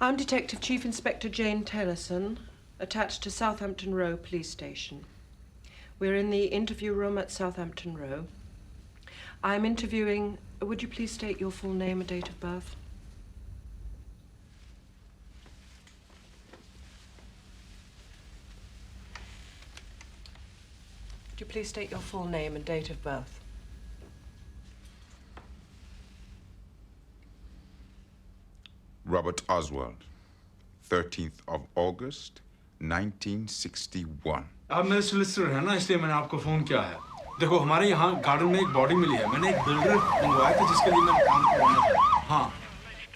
I'm Detective Chief Inspector Jane Tennison, attached to Southampton Row Police Station. We're in the interview room at Southampton Row. I'm interviewing... Would you please state your full name and date of birth? Would you please state your full name and date of birth? Robert Oswald, 13th of August, 1961. आप मेरे solicitor हैं ना, इसलिए मैंने आपको phone किया है। देखो, हमारे यहाँ गार्डन में एक बॉडी मिली है। मैंने एक बिल्डर मंगवाया था जिसके लिए मैंने काम करवाना था। हाँ,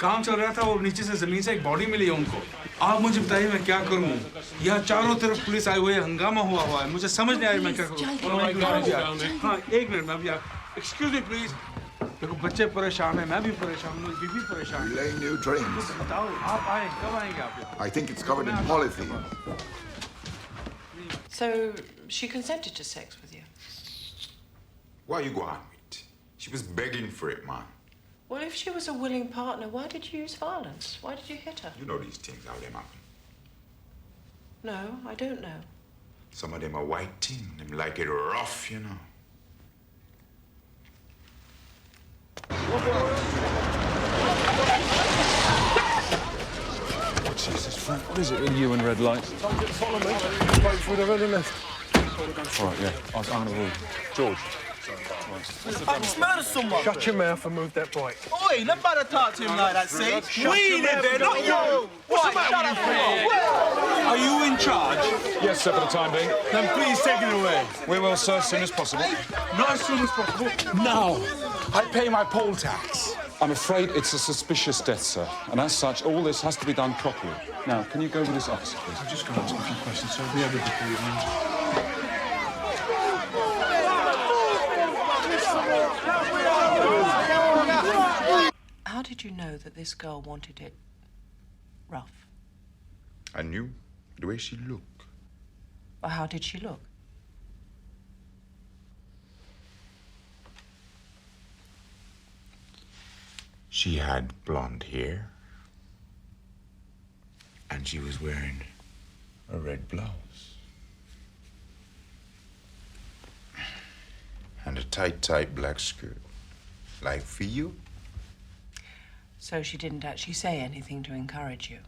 काम चल रहा था और नीचे से जमीन से एक बॉडी मिली है उनको। आप मुझे बताइए मैं क्या करूँ? यहाँ चारों तरफ पुलिस आई हुई है, हंगामा हुआ है। मुझे समझ नहीं आ रही मैं क्या करूँ। हाँ, एक मिनट मैं अभी एक्सक्यूज मी प्लीज। देखो बच्चे परेशान हैं, मैं भी परेशान हूँ, बीवी परेशान है। Laying new drains. बताओ आप आए कब आएंगे आप? I think it's covered in polythene. So, she consented to sex with you? Why you go on it? She was begging for it, man. Well, if she was a willing partner, why did you use violence? Why did you hit her? You know these things, how them happen. No, I don't know. Some of them are white thing, them like it rough, you know. Jesus, Frank, what is it with you and red lights? Follow me. Wait for the ready left. All right, yeah. I'm gonna rule. George. I just murdered someone. Shut your mouth and move that bike. Oi, nobody talk to him like that, see? We live there, not you. What's the matter with you? Are you in charge? Yes, sir, for the time being. Then please take it away. We will, sir, as soon as possible. Not as soon as possible. Now, I pay my poll tax. I'm afraid it's a suspicious death, sir. And as such, all this has to be done properly. Now, can you go with this officer, please? I'm just going to ask a few questions, so be able to do it. How did you know that this girl wanted it rough? I knew the way she looked. Well, how did she look? She had blonde hair. And she was wearing a red blouse. And a tight black skirt. Like for you. So she didn't actually say anything to encourage you.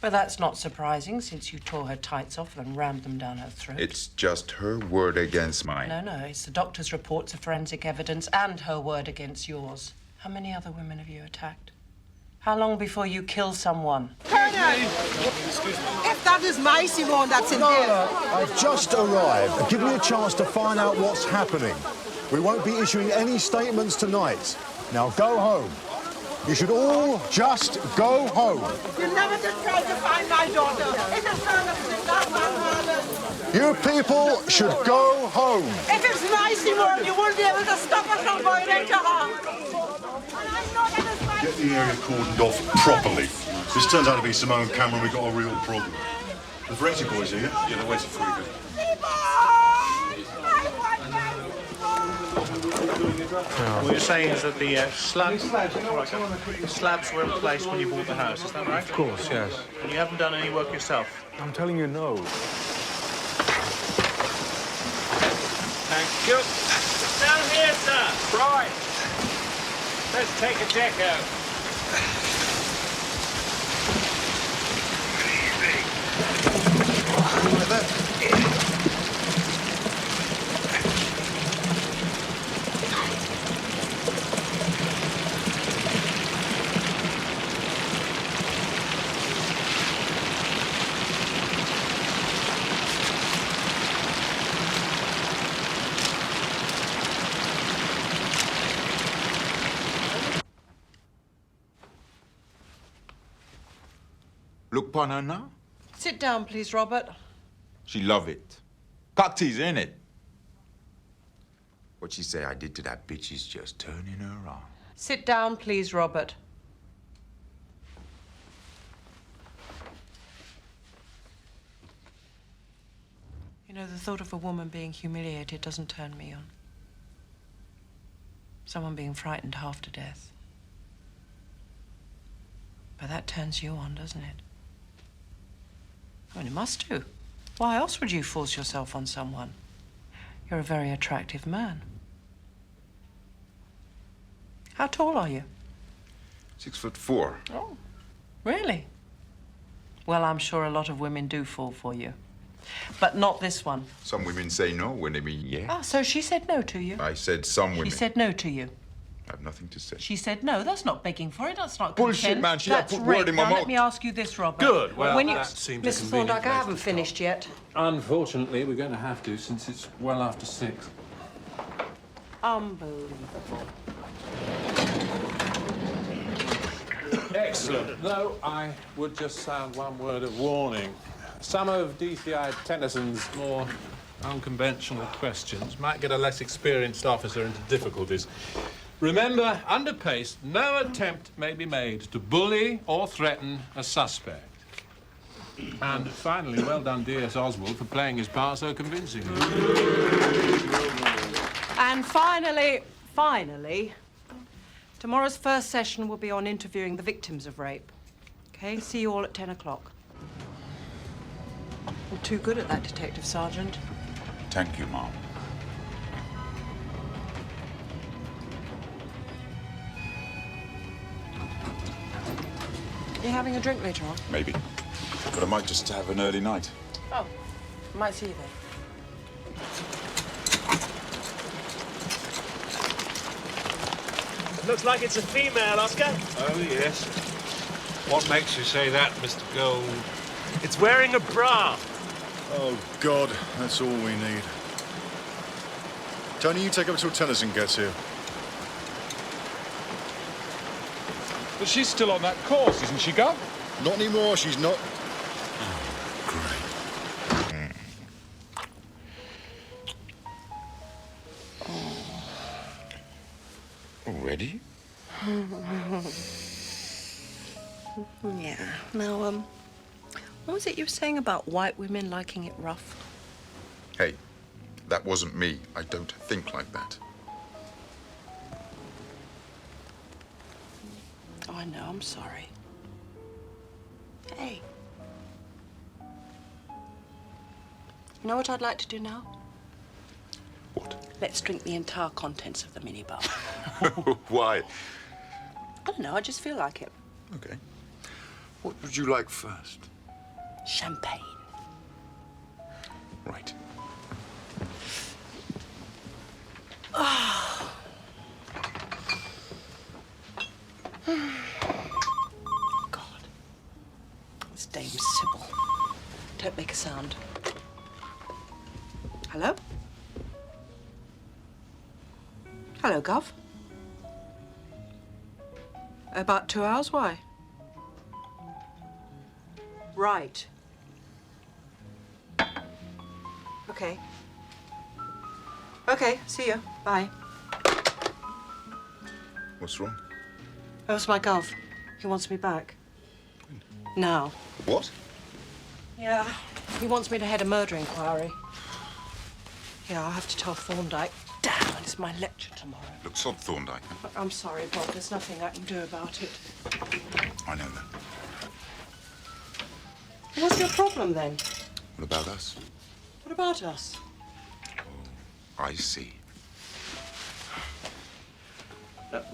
But that's not surprising, since you tore her tights off and rammed them down her throat. It's just her word against mine. No, it's the doctor's reports of forensic evidence and her word against yours. How many other women have you attacked? How long before you kill someone? Colonel! If that is my Simone that's in there. I've just arrived. Give me a chance to find out what's happening. We won't be issuing any statements tonight. Now go home. You should all just go home. You never did try to find my daughter. It is not You people should go home. If it's my Simone, you won't be able to stop us from going into her. Get the area cordoned off properly. This turns out to be Simone Cameron. We've got a real problem. The forensic boys here? Yeah, they're waiting for you. What you're saying is that the slabs were in place when you bought the house, is that right? Of course, yes. And you haven't done any work yourself? I'm telling you no. Thank you. Down here, sir. Right. Let's take a deck out. Like that. Look upon her now. Sit down, please, Robert. She love it. Cocktease, ain't it? What she say I did to that bitch is just turning her on. Sit down, please, Robert. You know, the thought of a woman being humiliated doesn't turn me on. Someone being frightened half to death. But that turns you on, doesn't it? I mean, it must do. Why else would you force yourself on someone? You're a very attractive man. How tall are you? 6'4". Oh, really? Well, I'm sure a lot of women do fall for you. But not this one. Some women say no when they mean yeah. Ah, so she said no to you? I said some women. She said no to you? I have nothing to say. She said no. That's not begging for it. That's not Bullshit, consent. man. She That's had put word rape. in my Now, mouth. let me ask you this, Robert. Good. Well, when you... that seems a Mr. convenient Thorndyke, I place to haven't finished yet. Unfortunately, we're going to have to, since it's well after 6. Unbelievable. Excellent. Though I would just sound one word of warning. Some of DCI Tennison's more unconventional questions might get a less experienced officer into difficulties. Remember, under pace, no attempt may be made to bully or threaten a suspect. And finally, well done, DS Oswald, for playing his part so convincingly. And finally, tomorrow's first session will be on interviewing the victims of rape. Okay, see you all at 10 o'clock. You're too good at that, Detective Sergeant. Thank you, Mom. You having a drink later on? Maybe. But I might just have an early night. Oh, I might see you then. Looks like it's a female, Oscar. Oh, yes. What makes you say that, Mr. Gold? It's wearing a bra. Oh, God, that's all we need. Tony, you take up till Tennison gets here. But she's still on that course, isn't she, Gov? Not anymore, she's not. Ready? Yeah. Now, what was it you were saying about white women liking it rough? Hey, that wasn't me. I don't think like that. Oh, I know. I'm sorry. Hey. You know what I'd like to do now? What? Let's drink the entire contents of the minibar. Why? I don't know. I just feel like it. Okay. What would you like first? Champagne. Right. Oh. God. It's Dame Sybil. Don't make a sound. Hello? Hello, Gov. About 2 hours? Why? Right. Okay. Okay, see you. Bye. What's wrong? Oh, it's my Gov. He wants me back. Now. What? Yeah, he wants me to head a murder inquiry. Yeah, I'll have to tell Thorndyke. Damn, it's my lecture tomorrow. Look, sod Thorndyke. Huh? I'm sorry, Bob. There's nothing I can do about it. I know that. What's your problem, then? What about us? What about us? I see.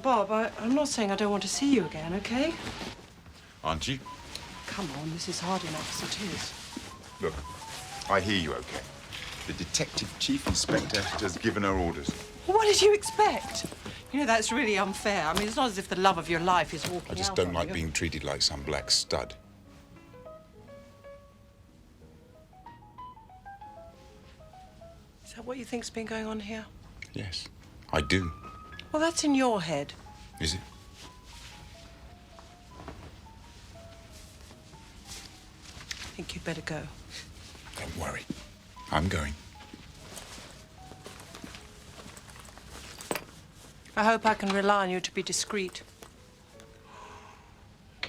Bob, I'm not saying I don't want to see you again, okay? Aren't you? Come on, this is hard enough as it is. Look, I hear you, okay. The detective chief inspector has given her orders. What did you expect? You know, that's really unfair. I mean, it's not as if the love of your life is walking out I just don't on like you. being treated like some black stud. Is that what you think's been going on here? Yes, I do. Well, that's in your head. Is it? I think you'd better go. Don't worry. I'm going. I hope I can rely on you to be discreet.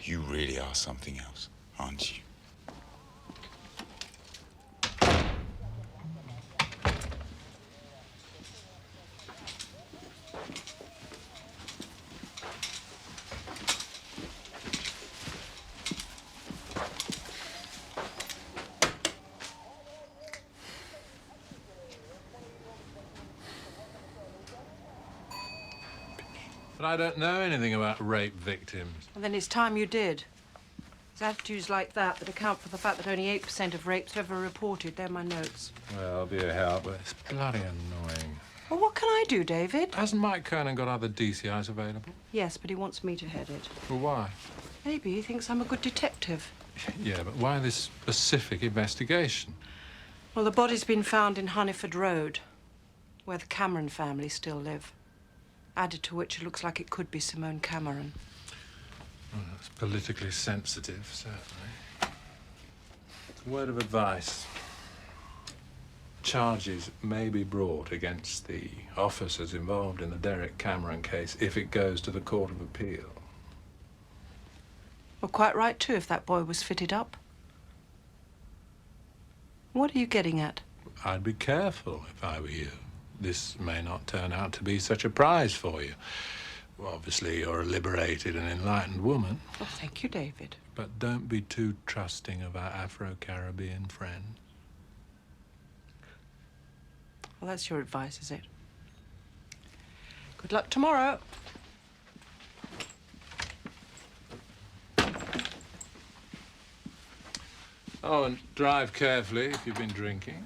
You really are something else, aren't you? But I don't know anything about rape victims. Well, then it's time you did. It's attitudes like that that account for the fact that only 8% of rapes are ever reported. They're my notes. Well, be a help, but it's bloody annoying. Well, what can I do, David? Hasn't Mike Kernan got other DCIs available? Yes, but he wants me to head it. Well, why? Maybe he thinks I'm a good detective. Yeah, but why this specific investigation? Well, the body's been found in Honeyford Road, where the Cameron family still live. Added to which it looks like it could be Simone Cameron. Well, that's politically sensitive, certainly. Word of advice. Charges may be brought against the officers involved in the Derek Cameron case if it goes to the Court of Appeal. Well, quite right, too, if that boy was fitted up. What are you getting at? I'd be careful if I were you. This may not turn out to be such a prize for you. Well, obviously, you're a liberated and enlightened woman. Oh, thank you, David. But don't be too trusting of our Afro-Caribbean friend. Well, that's your advice, is it? Good luck tomorrow. Oh, and drive carefully if you've been drinking.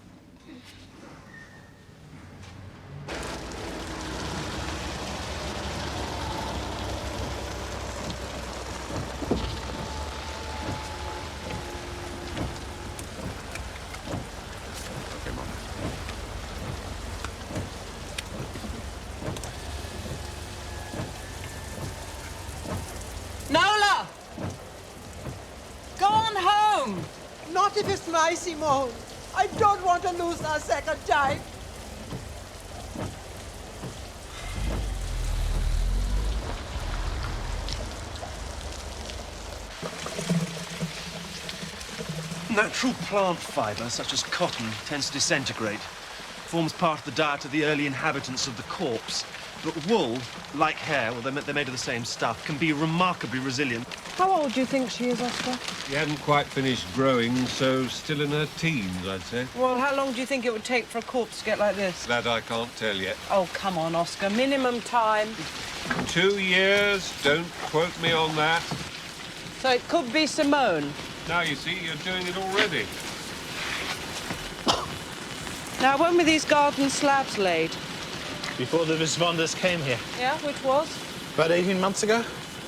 Nola! Go on home! Not if it's my Simone. I don't want to lose her a second time. Natural plant fibre, such as cotton, tends to disintegrate. Forms part of the diet of the early inhabitants of the corpse. But wool, like hair, well, they're made of the same stuff, can be remarkably resilient. How old do you think she is, Oscar? She hadn't quite finished growing, so still in her teens, I'd say. Well, how long do you think it would take for a corpse to get like this? That I can't tell yet. Oh, come on, Oscar. Minimum time. 2 years. Don't quote me on that. So it could be Simone. Now, you see, you're doing it already. Now, when were these garden slabs laid? Before the Visvandas came here. Yeah, which was? About 18 months ago.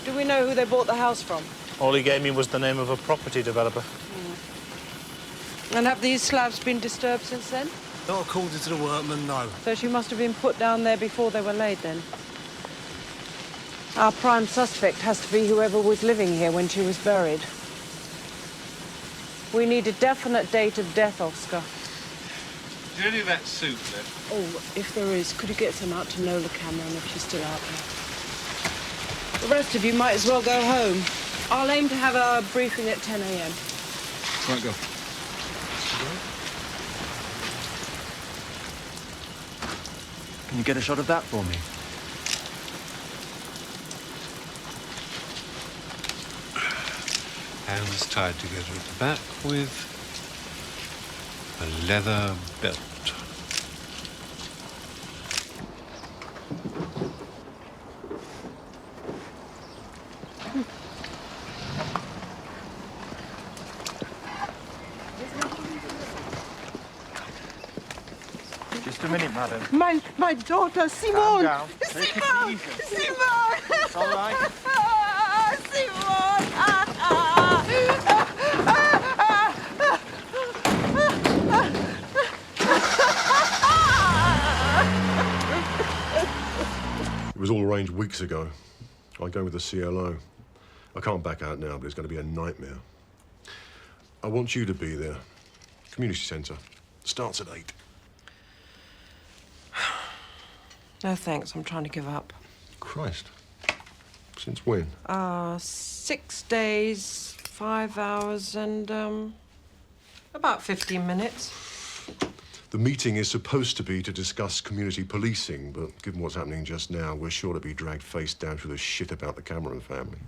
Do we know who they bought the house from? All he gave me was the name of a property developer. And have these slabs been disturbed since then? Not according to the workmen, no. So she must have been put down there before they were laid, then? Our prime suspect has to be whoever was living here when she was buried. We need a definite date of death, Oscar. Is there any of that soup left? Oh, if there is, could you get some out to Nola Cameron if she's still out there? The rest of you might as well go home. I'll aim to have a briefing at 10 a.m. Right, go. Can you get a shot of that for me? Hands tied together at the back with a leather belt. Just a minute, madam. My daughter, Simone! Calm down. Take it Simone! easy. Simone! It's all right. Simone! It was all arranged weeks ago. I go with the CLO. I can't back out now, but it's going to be a nightmare. I want you to be there. Community centre. Starts at 8. No, thanks. I'm trying to give up. Christ. Since when? 6 days, 5 hours, and, about 15 minutes. The meeting is supposed to be to discuss community policing, but given what's happening just now, we're sure to be dragged face down through the shit about the Cameron family.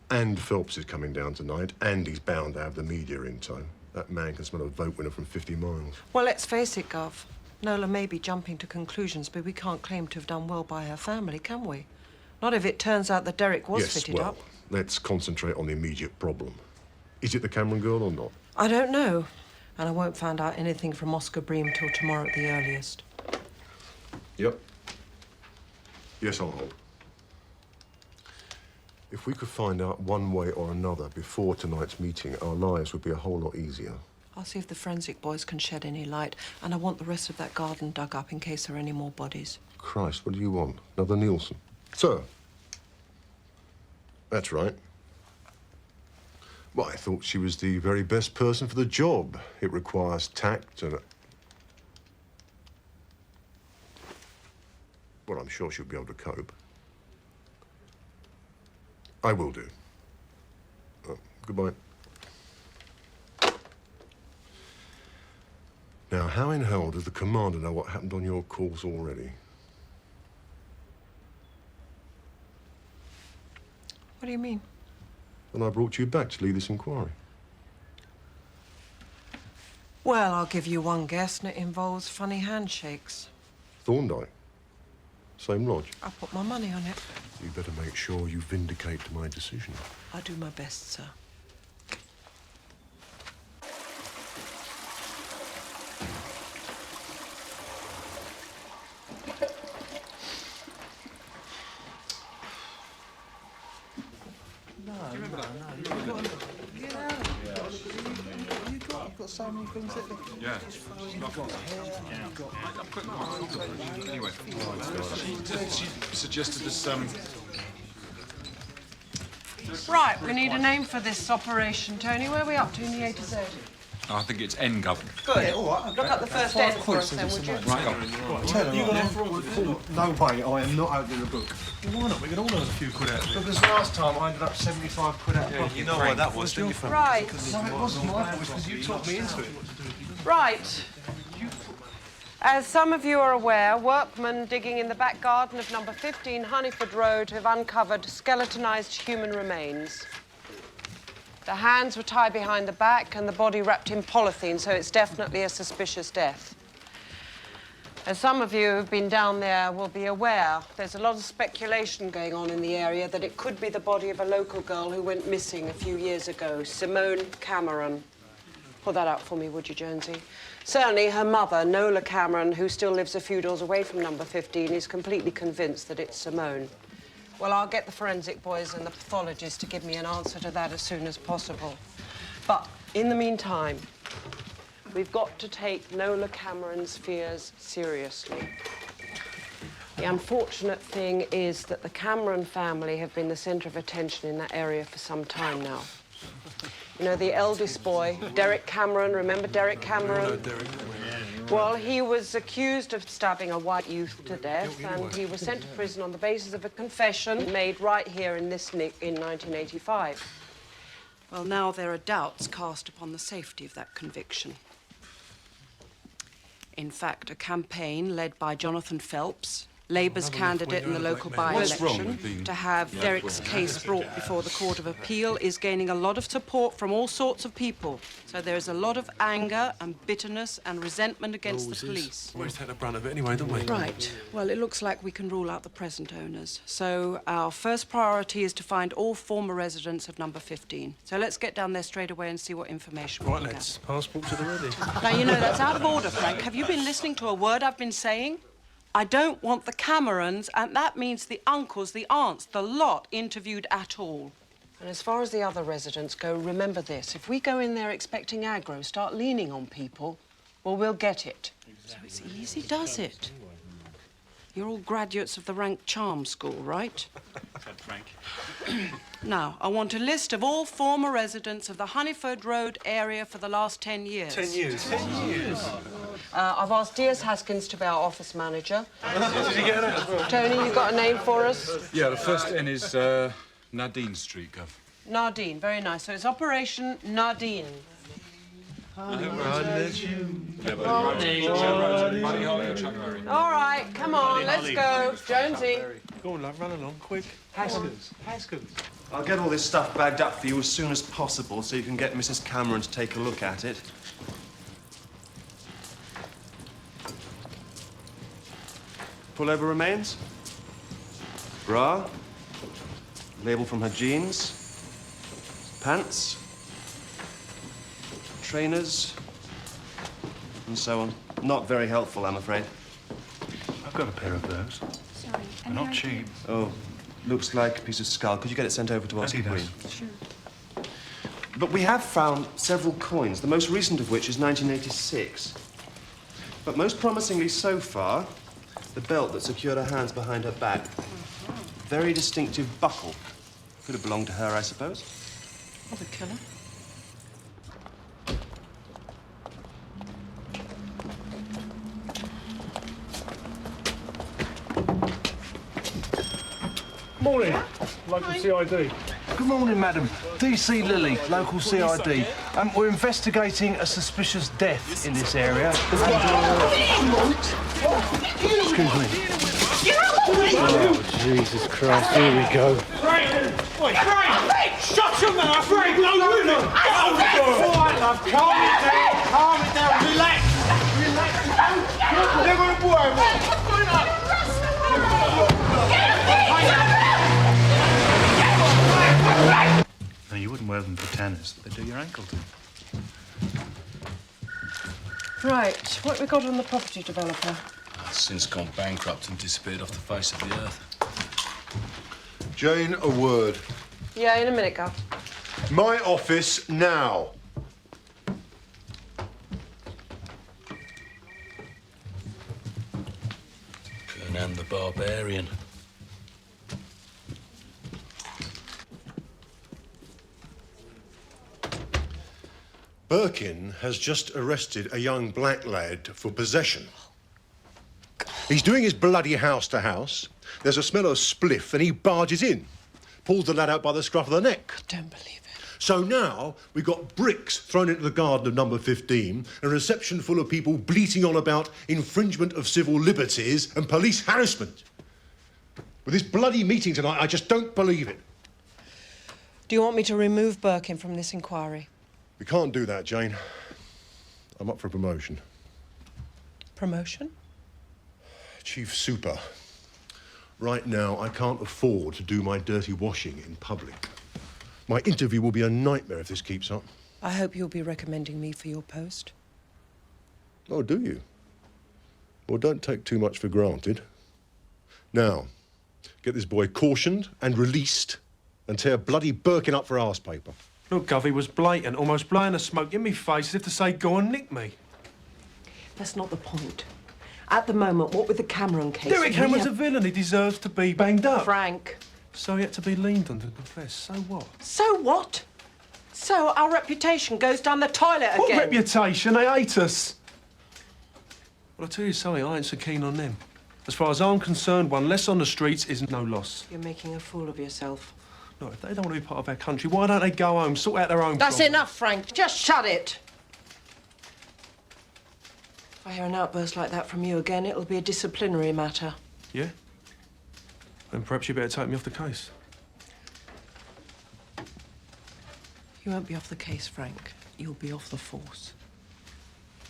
And Phelps is coming down tonight, and he's bound to have the media in tow. That man can smell a vote winner from 50 miles. Well, let's face it, Gov. Nola may be jumping to conclusions, but we can't claim to have done well by her family, can we? Not if it turns out that Derek was Yes, fitted well, up. let's concentrate on the immediate problem. Is it the Cameron girl or not? I don't know. And I won't find out anything from Oscar Bream till tomorrow at the earliest. Yep. Yes, I'll hold. If we could find out one way or another before tonight's meeting, our lives would be a whole lot easier. I'll see if the forensic boys can shed any light, and I want the rest of that garden dug up in case there are any more bodies. Christ, what do you want? Another Nielsen? Sir? That's right. Well, I thought she was the very best person for the job. It requires tact and... Well, I'm sure she'll be able to cope. I will do. Goodbye. Now, how in hell does the commander know what happened on your course already? What do you mean? When I brought you back to lead this inquiry. Well, I'll give you one guess, and it involves funny handshakes. Thorndyke. Same lodge. I'll put my money on it. You better make sure you vindicate my decision. I'll do my best, sir. You've got so many things that... Yeah. Anyway, she suggested this, Right, we need a name for this operation, Tony. Where are we up to in the A to Z? I think it's N, Gov. Good. Yeah, all right. Look up the first N for us, then, would you? Right. Tell her, no way, I am not opening the book. Why not? We can all lose a few quid out of it. Because last time I ended up 75 quid out of pocket. You know why that was, didn't you? Right. No, it wasn't my fault, it's because you talked me into it. Right. As some of you are aware, workmen digging in the back garden of number 15 Honeyford Road have uncovered skeletonized human remains. The hands were tied behind the back and the body wrapped in polythene, so it's definitely a suspicious death. As some of you who've been down there will be aware, there's a lot of speculation going on in the area that it could be the body of a local girl who went missing a few years ago, Simone Cameron. Pull that out for me, would you, Jonesy? Certainly her mother, Nola Cameron, who still lives a few doors away from number 15, is completely convinced that it's Simone. Well, I'll get the forensic boys and the pathologist to give me an answer to that as soon as possible. But in the meantime, we've got to take Nola Cameron's fears seriously. The unfortunate thing is that the Cameron family have been the centre of attention in that area for some time now. You know, the eldest boy, Derek Cameron, remember Derek Cameron? Well, he was accused of stabbing a white youth to death, and he was sent to prison on the basis of a confession made right here in this nick in 1985. Well, now there are doubts cast upon the safety of that conviction. In fact, a campaign led by Jonathan Phelps, Labour's candidate in the local by-election, to have Derek's case brought before the Court of Appeal is gaining a lot of support from all sorts of people. So there is a lot of anger and bitterness and resentment against the police. We take the brunt of it anyway, don't we? Right. Well, it looks like we can rule out the present owners. So our first priority is to find all former residents of number 15. So let's get down there straight away and see what information we Right, can lads. Passport to the ready. get. Now, you know, that's out of order, Frank. Have you been listening to a word I've been saying? I don't want the Camerons, and that means the uncles, the aunts, the lot interviewed at all. And as far as the other residents go, remember this. If we go in there expecting aggro, start leaning on people, well, we'll get it. Exactly. So it's easy, does it? You're all graduates of the rank charm school, right? Said Frank. Now, I want a list of all former residents of the Honeyford Road area for the last 10 years. 10 years. 10 years. I've asked DS Haskins to be our office manager. Did you get that as well? Tony, you got a name for us? Yeah, the first N is Nadine Street, Gov. Nadine, very nice. So it's Operation Nadine. All right, come on, let's go. Jonesy. Go on, love, run along, quick. Haskins. I'll get all this stuff bagged up for you as soon as possible so you can get Mrs. Cameron to take a look at it. Pull over remains. Bra. Label from her jeans, pants, trainers, and so on. Not very helpful, I'm afraid. I've got a pair of those. Sorry. They're not cheap. Oh, looks like a piece of skull. Could you get it sent over to us, please? Sure. But we have found several coins, the most recent of which is 1986. But most promisingly so far, the belt that secured her hands behind her back. Very distinctive buckle. Could have belonged to her, I suppose. Or the killer. Morning. Local CID. Good morning, madam. DC Lilly, local CID. We're investigating a suspicious death in this area. Excuse me. Oh, Jesus Christ, here we go. Wait, Frank! Shut your mouth, Frank! No, you know! All right, love, calm it down, relax. They're gonna boy. What's going on? No, you wouldn't wear them for tennis. They do your ankle to. Right, what have we got on the property developer? Since gone bankrupt and disappeared off the face of the earth. Jane, a word. Yeah, in a minute, Gov. My office now. Conan the Barbarian. Birkin has just arrested a young black lad for possession. He's doing his bloody house to house. There's a smell of spliff and he barges in. Pulls the lad out by the scruff of the neck. I don't believe it. So now we've got bricks thrown into the garden of number 15, a reception full of people bleating on about infringement of civil liberties and police harassment. With this bloody meeting tonight, I just don't believe it. Do you want me to remove Birkin from this inquiry? We can't do that, Jane. I'm up for promotion. Promotion? Chief Super. Right now, I can't afford to do my dirty washing in public. My interview will be a nightmare if this keeps up. I hope you'll be recommending me for your post. Oh, do you? Well, don't take too much for granted. Now, get this boy cautioned and released and tear bloody Birkin up for arse paper. Look, Govey was blatant, almost blowing a smoke in me face as if to say, go and nick me. That's not the point. At the moment, what with the Cameron case... Derek Cameron's a villain. He deserves to be banged up. Frank. So he had to be leaned on to confess. So what? So what? So our reputation goes down the toilet again. What reputation? They hate us. Well, I'll tell you something, I ain't so keen on them. As far as I'm concerned, one less on the streets is no loss. You're making a fool of yourself. No, if they don't want to be part of our country, why don't they go home, sort out their own That's problems? enough, Frank. Just shut it. If I hear an outburst like that from you again, it'll be a disciplinary matter. Yeah? Then perhaps you better take me off the case. You won't be off the case, Frank. You'll be off the force.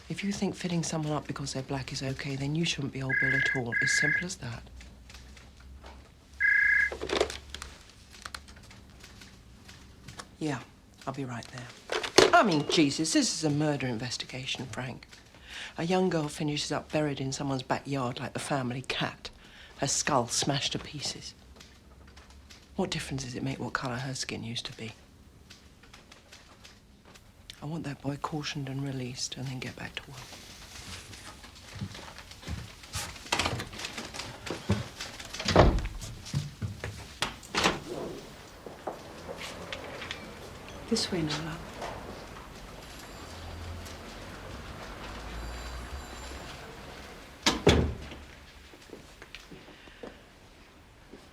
If you think fitting someone up because they're black is okay, then you shouldn't be old Bill at all. As simple as that. Yeah, I'll be right there. I mean, Jesus, this is a murder investigation, Frank. A young girl finishes up buried in someone's backyard like the family cat. Her skull smashed to pieces. What difference does it make what colour her skin used to be? I want that boy cautioned and released and then get back to work. This way, Nola.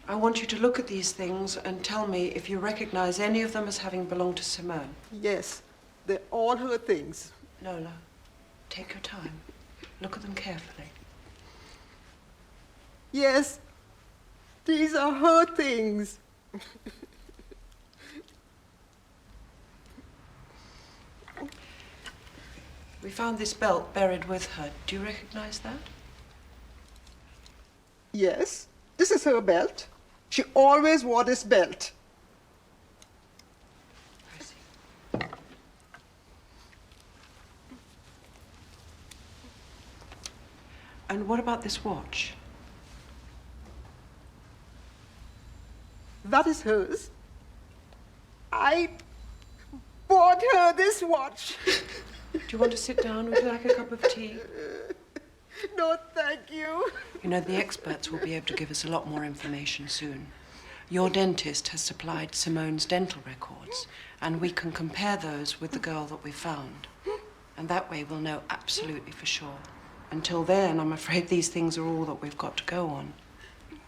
I want you to look at these things and tell me if you recognize any of them as having belonged to Simone. Yes, they're all her things. Lola, take your time. Look at them carefully. Yes, these are her things. We found this belt buried with her. Do you recognize that? Yes, this is her belt. She always wore this belt. And what about this watch? That is hers. I bought her this watch. Do you want to sit down? Would you like a cup of tea? No, thank you. You know, the experts will be able to give us a lot more information soon. Your dentist has supplied Simone's dental records, and we can compare those with the girl that we found. And that way we'll know absolutely for sure. Until then, I'm afraid these things are all that we've got to go on.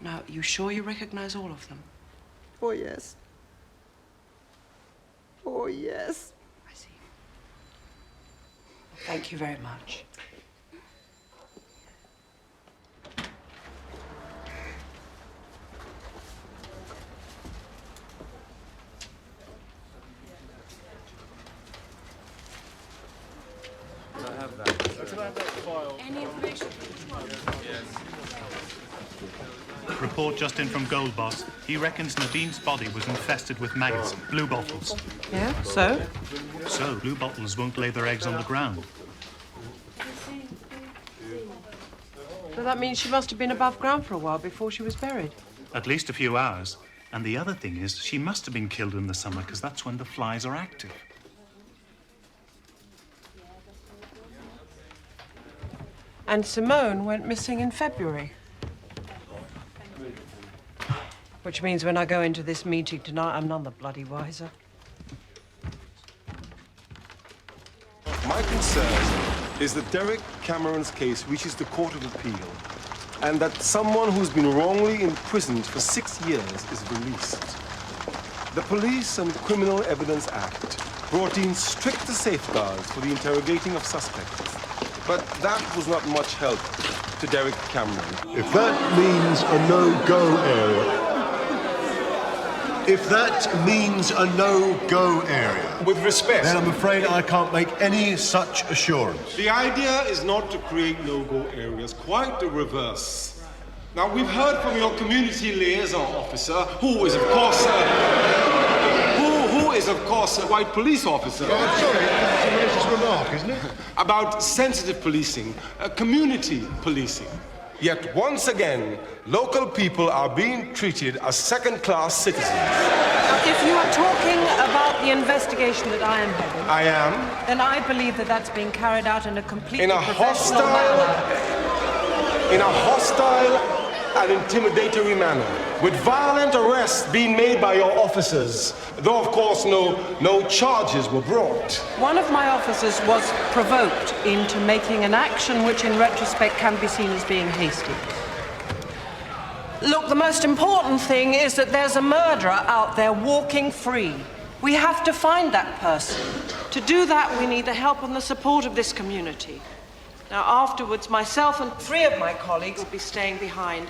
Now, you sure you recognize all of them? Oh, yes. Oh, yes. I see. Thank you very much. Any information? Report just in from Gold Boss. He reckons Nadine's body was infested with maggots, blue bottles. Yeah, so? So, blue bottles won't lay their eggs on the ground. So that means she must have been above ground for a while before she was buried. At least a few hours. And the other thing is, she must have been killed in the summer, because that's when the flies are active. And Simone went missing in February. Which means when I go into this meeting tonight, I'm none the bloody wiser. My concern is that Derek Cameron's case reaches the Court of Appeal and that someone who's been wrongly imprisoned for 6 years is released. The Police and Criminal Evidence Act brought in stricter safeguards for the interrogating of suspects, but that was not much help to Derek Cameron. If that means a no-go area, with respect, then I'm afraid I can't make any such assurance. the idea is not to create no-go areas, quite the reverse. Now, we've heard from your community liaison officer, who is, of course, a white police officer. Oh, I'm sorry, that's a racist remark, isn't it? About sensitive policing, community policing. Yet once again, local people are being treated as second-class citizens. If you are talking about the investigation that I am heading... I am. Then I believe that that's being carried out in a completely In a professional in a hostile and intimidatory manner, with violent arrests being made by your officers, though of course no charges were brought. One of my officers was provoked into making an action which in retrospect can be seen as being hasty. Look, the most important thing is that there's a murderer out there walking free. We have to find that person. To do that, we need the help and the support of this community. Now, afterwards, myself and 3 of my colleagues will be staying behind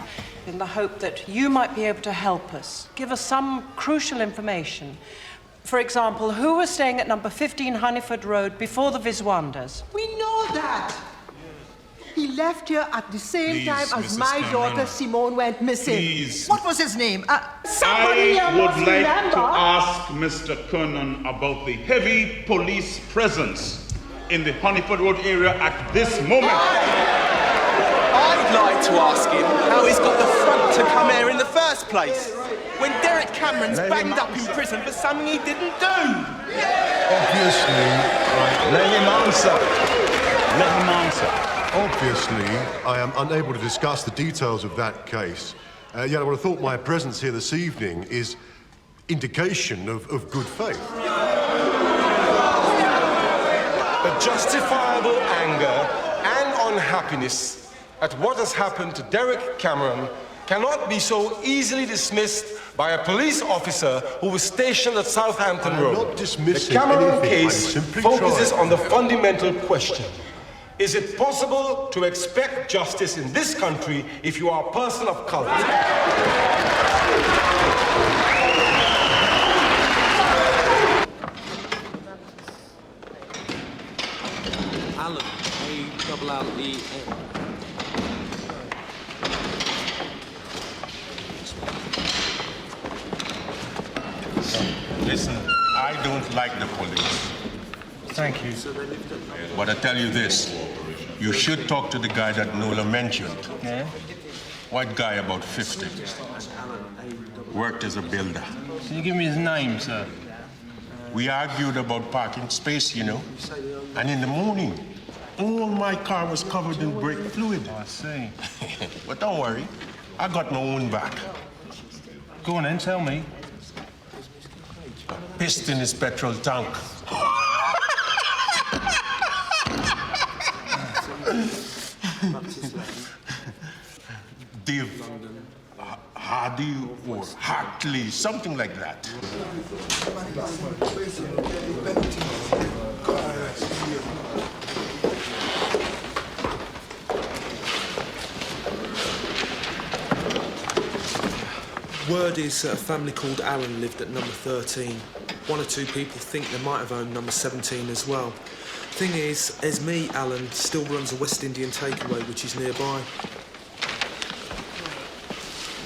in the hope that you might be able to help us, give us some crucial information. For example, who was staying at number 15 Honeyford Road before the Viswandas? We know that. He left here at the same time as Mrs. my Cameron. daughter Simone went missing. Please. What was his name? Somebody I must would like remember. to ask Mr. Kernan about the heavy police presence in the Honeyford Road area at this moment. I'd like to ask him how he's got the front to come here in the first place, when Derek Cameron's banged up in prison for something he didn't do. Obviously, Let him answer. Let him answer. Obviously, I am unable to discuss the details of that case. Yet I would have thought my presence here this evening is indication of good faith. The justifiable anger and unhappiness at what has happened to Derek Cameron cannot be so easily dismissed by a police officer who was stationed at Southampton Road. not dismissing The Cameron anything, case I'm simply focuses trying. on the fundamental question. Is it possible to expect justice in this country if you are a person of color? Alan, A-double-L-E-N. Listen, I don't like the police. Thank you. But I tell you this, You should talk to the guy that Nola mentioned. Yeah? White guy, about 50. Worked as a builder. Can you give me his name, sir? We argued about parking space, you know. And in the morning, all my car was covered in brake fluid. I see. But don't worry, I got my own back. Go on then, tell me. Pissed in his petrol tank. Dave Hardy or Hartley, something like that. Word is that a family called Allen lived at number 13. One or two people think they might have owned number 17 as well. Thing is, Esme Allen still runs a West Indian takeaway which is nearby.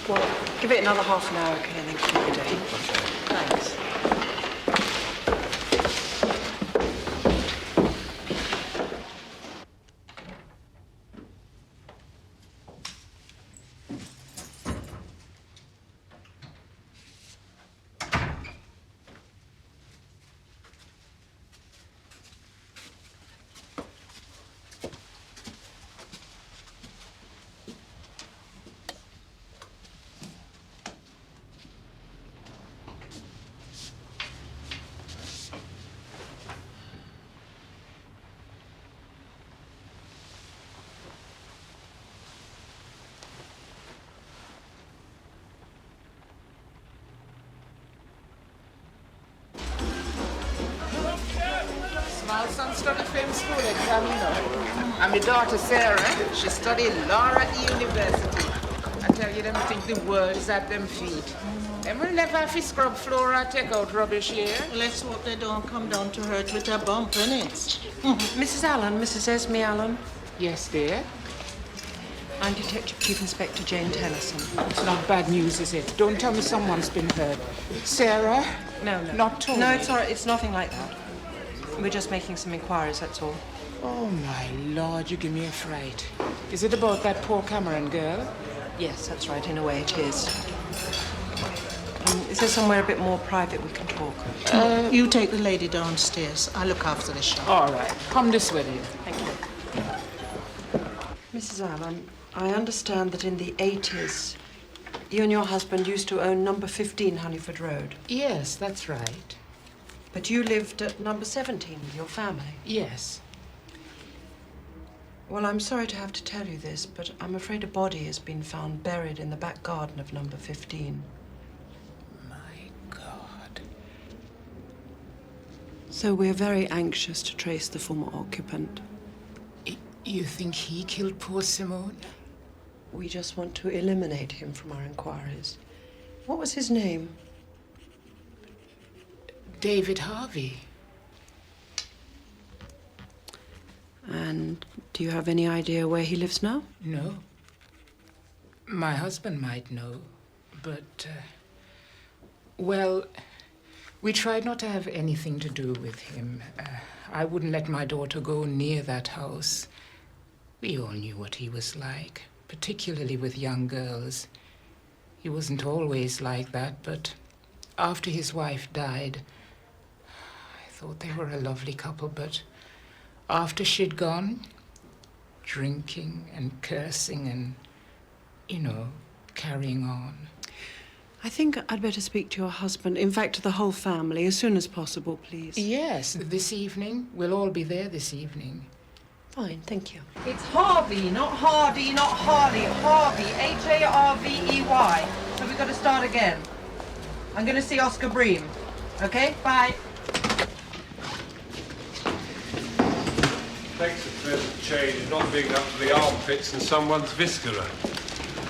Well, give it another half an hour, okay, and then keep it day. Thanks. My son studied film school exam, you know. And my daughter Sarah, she studied law at the university. I tell you, them think the world is at them feet. Them will never have to scrub floor or take out rubbish here. Let's hope they don't come down to hurt with a bump, innit? Mrs. Allen, Mrs. Esme Allen. Yes, dear? I'm Detective Chief Inspector Jane Tennison. It's not bad news, is it? Don't tell me someone's been hurt. Sarah? No. Not Tony? No, it's all right. It's nothing like that. We're just making some inquiries, that's all. Oh, my Lord, you give me a fright. Is it about that poor Cameron girl? Yes, that's right. In a way, it is. Is there somewhere a bit more private we can talk? You take the lady downstairs. I'll look after the shop. All right. Come this way, dear. Thank you. Mrs. Allen, I understand that in the 80s, you and your husband used to own number 15 Honeyford Road. Yes, that's right. But you lived at number 17 with your family? Yes. Well, I'm sorry to have to tell you this, but I'm afraid a body has been found buried in the back garden of number 15. My God. So we're very anxious to trace the former occupant. You think he killed poor Simone? We just want to eliminate him from our inquiries. What was his name? David Harvey. And do you have any idea where he lives now? No. My husband might know, but, well, we tried not to have anything to do with him. I wouldn't let my daughter go near that house. We all knew what he was like, particularly with young girls. He wasn't always like that, but after his wife died, I thought they were a lovely couple, but after she'd gone, drinking and cursing and, you know, carrying on. I think I'd better speak to your husband, in fact, to the whole family, as soon as possible, please. Yes, this evening. We'll all be there this evening. Fine, thank you. It's Harvey, not Hardy, not Harley. Harvey, Harvey. So we've got to start again. I'm going to see Oscar Bream. Okay, bye. Takes a pleasant change not being up to the armpits in someone's viscera.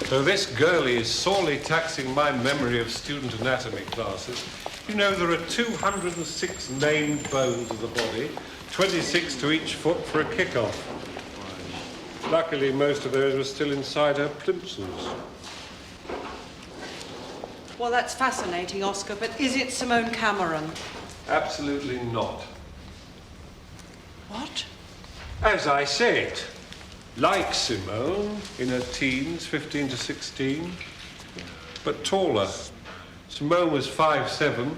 Though this girlie is sorely taxing my memory of student anatomy classes. You know, there are 206 named bones of the body, 26 to each foot for a kick-off. Luckily, most of those were still inside her plimsolls. Well, that's fascinating, Oscar, but is it Simone Cameron? Absolutely not. What? As I said, Like Simone, in her teens, 15 to 16, but taller. Simone was 5'7".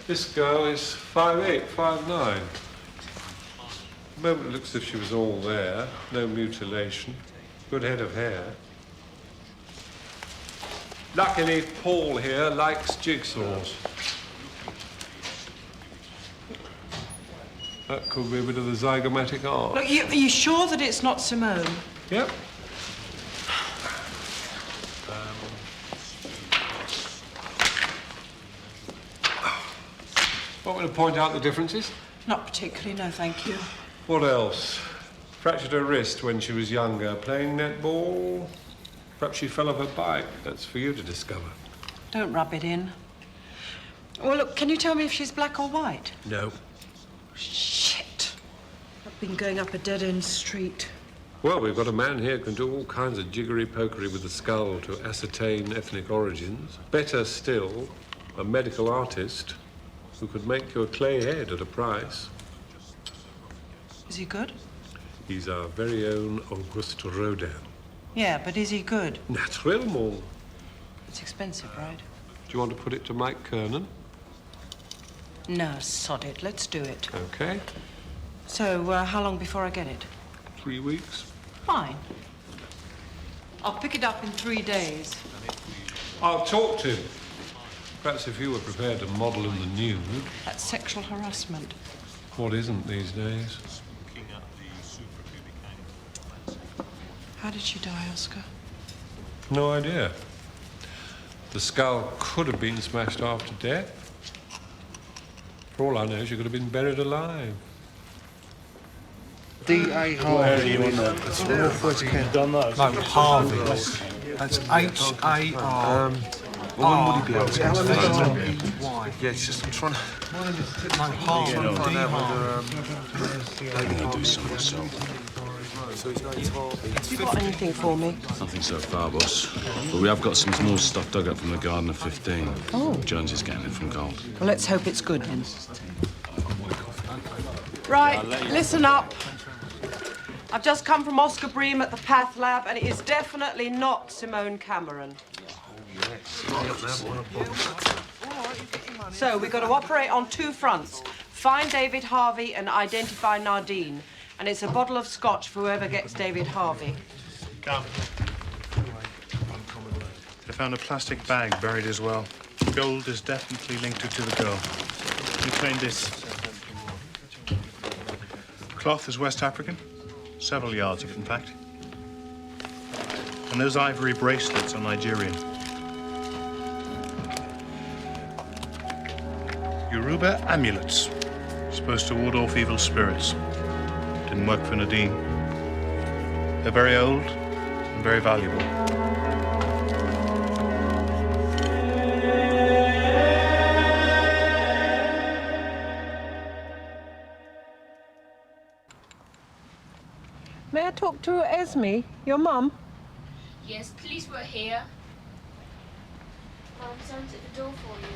This girl is 5'8", 5'9". The moment it looks as if she was all there, no mutilation, good head of hair. Luckily, Paul here likes jigsaws. That could be a bit of the zygomatic arch. Look, are you sure that it's not Simone? Yep. Want me to point out the differences? Not particularly, no, thank you. What else? Fractured her wrist when she was younger, playing netball. Perhaps she fell off her bike. That's for you to discover. Don't rub it in. Well, look, can you tell me if she's black or white? No. Shit. I've been going up a dead-end street. Well, we've got a man here who can do all kinds of jiggery-pokery with the skull to ascertain ethnic origins. Better still, a medical artist who could make you a clay head at a price. Is he good? He's our very own Auguste Rodin. Yeah, but is he good? Naturellement. It's expensive, right? Do you want to put it to Mike Kernan? No, sod it. Let's do it. Okay. So, how long before I get it? 3 weeks. Fine. I'll pick it up in 3 days. I'll talk to him. Perhaps if you were prepared to model in the nude. That's sexual harassment. What isn't these days? How did she die, Oscar? No idea. The skull could have been smashed after death. For all I know, she could have been buried alive. D.A. Harvey. Where are you on that? That's Northwest Kent. No, Harvey. That's H-A-R. When would he be able to get Y. Yeah, it's just I'm trying to. No, Harvey. Find out I'm going to do something, so. So his name's Harvey. Have you got anything for me? Nothing so far, boss. But we have got some more stuff dug up from the Garden of 15. Oh. Jones is getting it from Gold. Well, let's hope it's good then. Right, listen up. I've just come from Oscar Bream at the Path Lab, and it is definitely not Simone Cameron. So we've got to operate on 2 fronts. Find David Harvey and identify Nadine. And it's a bottle of scotch for whoever gets David Harvey. Come. They found a plastic bag buried as well. Gold is definitely linked to the girl. We claimed this. Cloth is West African. Several yards of it, in fact. And those ivory bracelets are Nigerian. Yoruba amulets. Supposed to ward off evil spirits. Didn't work for Nadine. They're very old and very valuable. May I talk to Esme, your mum? Yes, police were here. Someone's at the door for you.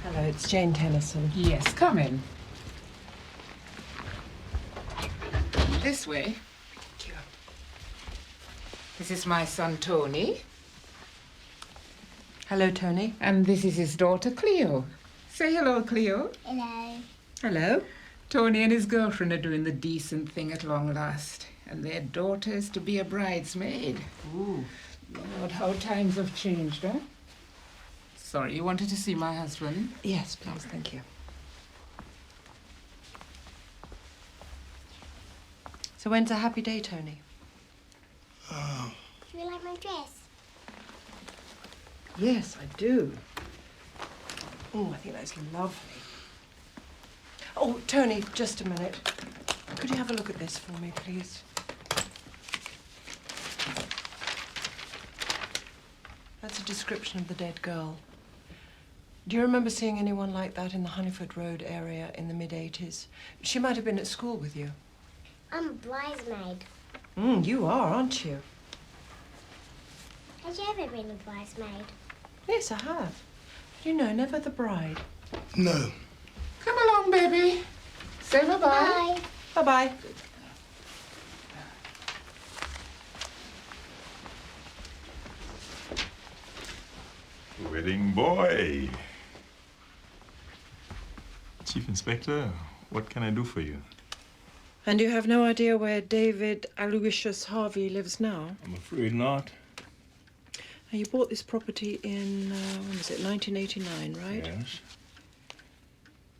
Hello, it's Jane Tennison. Yes, come in. This way. Thank you. This is my son, Tony. Hello, Tony. And this is his daughter, Cleo. Say hello, Cleo. Hello. Hello. Tony and his girlfriend are doing the decent thing at long last. And their daughter is to be a bridesmaid. Ooh. Lord, how times have changed, huh? Sorry, you wanted to see my husband? Yes, please, thank you. So when's a happy day, Tony? Do you like my dress? Yes, I do. Oh, I think that's lovely. Oh, Tony, just a minute. Could you have a look at this for me, please? That's a description of the dead girl. Do you remember seeing anyone like that in the Honeyford Road area in the mid-80s? She might have been at school with you. I'm a bridesmaid. You are, aren't you? Have you ever been a bridesmaid? Yes, I have. But you know, never the bride. No. Come along. long, baby. Say bye-bye. Bye. Bye-bye. Wedding boy. Chief Inspector, what can I do for you? And you have no idea where David Aloysius Harvey lives now? I'm afraid not. Now, you bought this property in, when was it, 1989, right? Yes.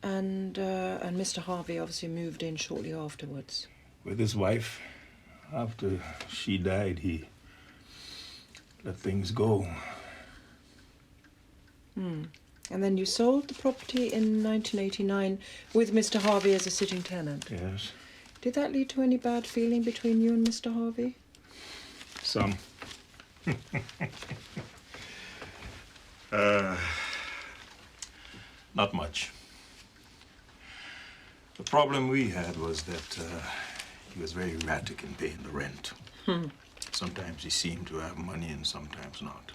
And Mr. Harvey obviously moved in shortly afterwards. With his wife. After she died, he let things go. Hmm. And then you sold the property in 1989 with Mr. Harvey as a sitting tenant? Yes. Did that lead to any bad feeling between you and Mr. Harvey? Some. Not much. The problem we had was that he was very erratic in paying the rent. Sometimes he seemed to have money and sometimes not.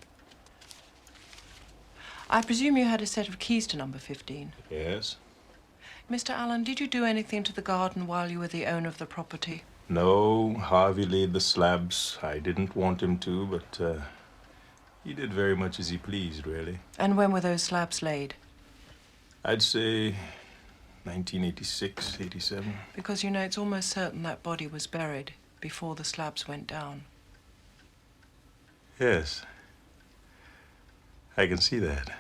I presume you had a set of keys to number 15? Yes. Mr. Allen, did you do anything to the garden while you were the owner of the property? No, Harvey laid the slabs. I didn't want him to, but he did very much as he pleased, really. And when were those slabs laid? I'd say 1986, 87. Because, you know, it's almost certain that body was buried before the slabs went down. Yes. I can see that.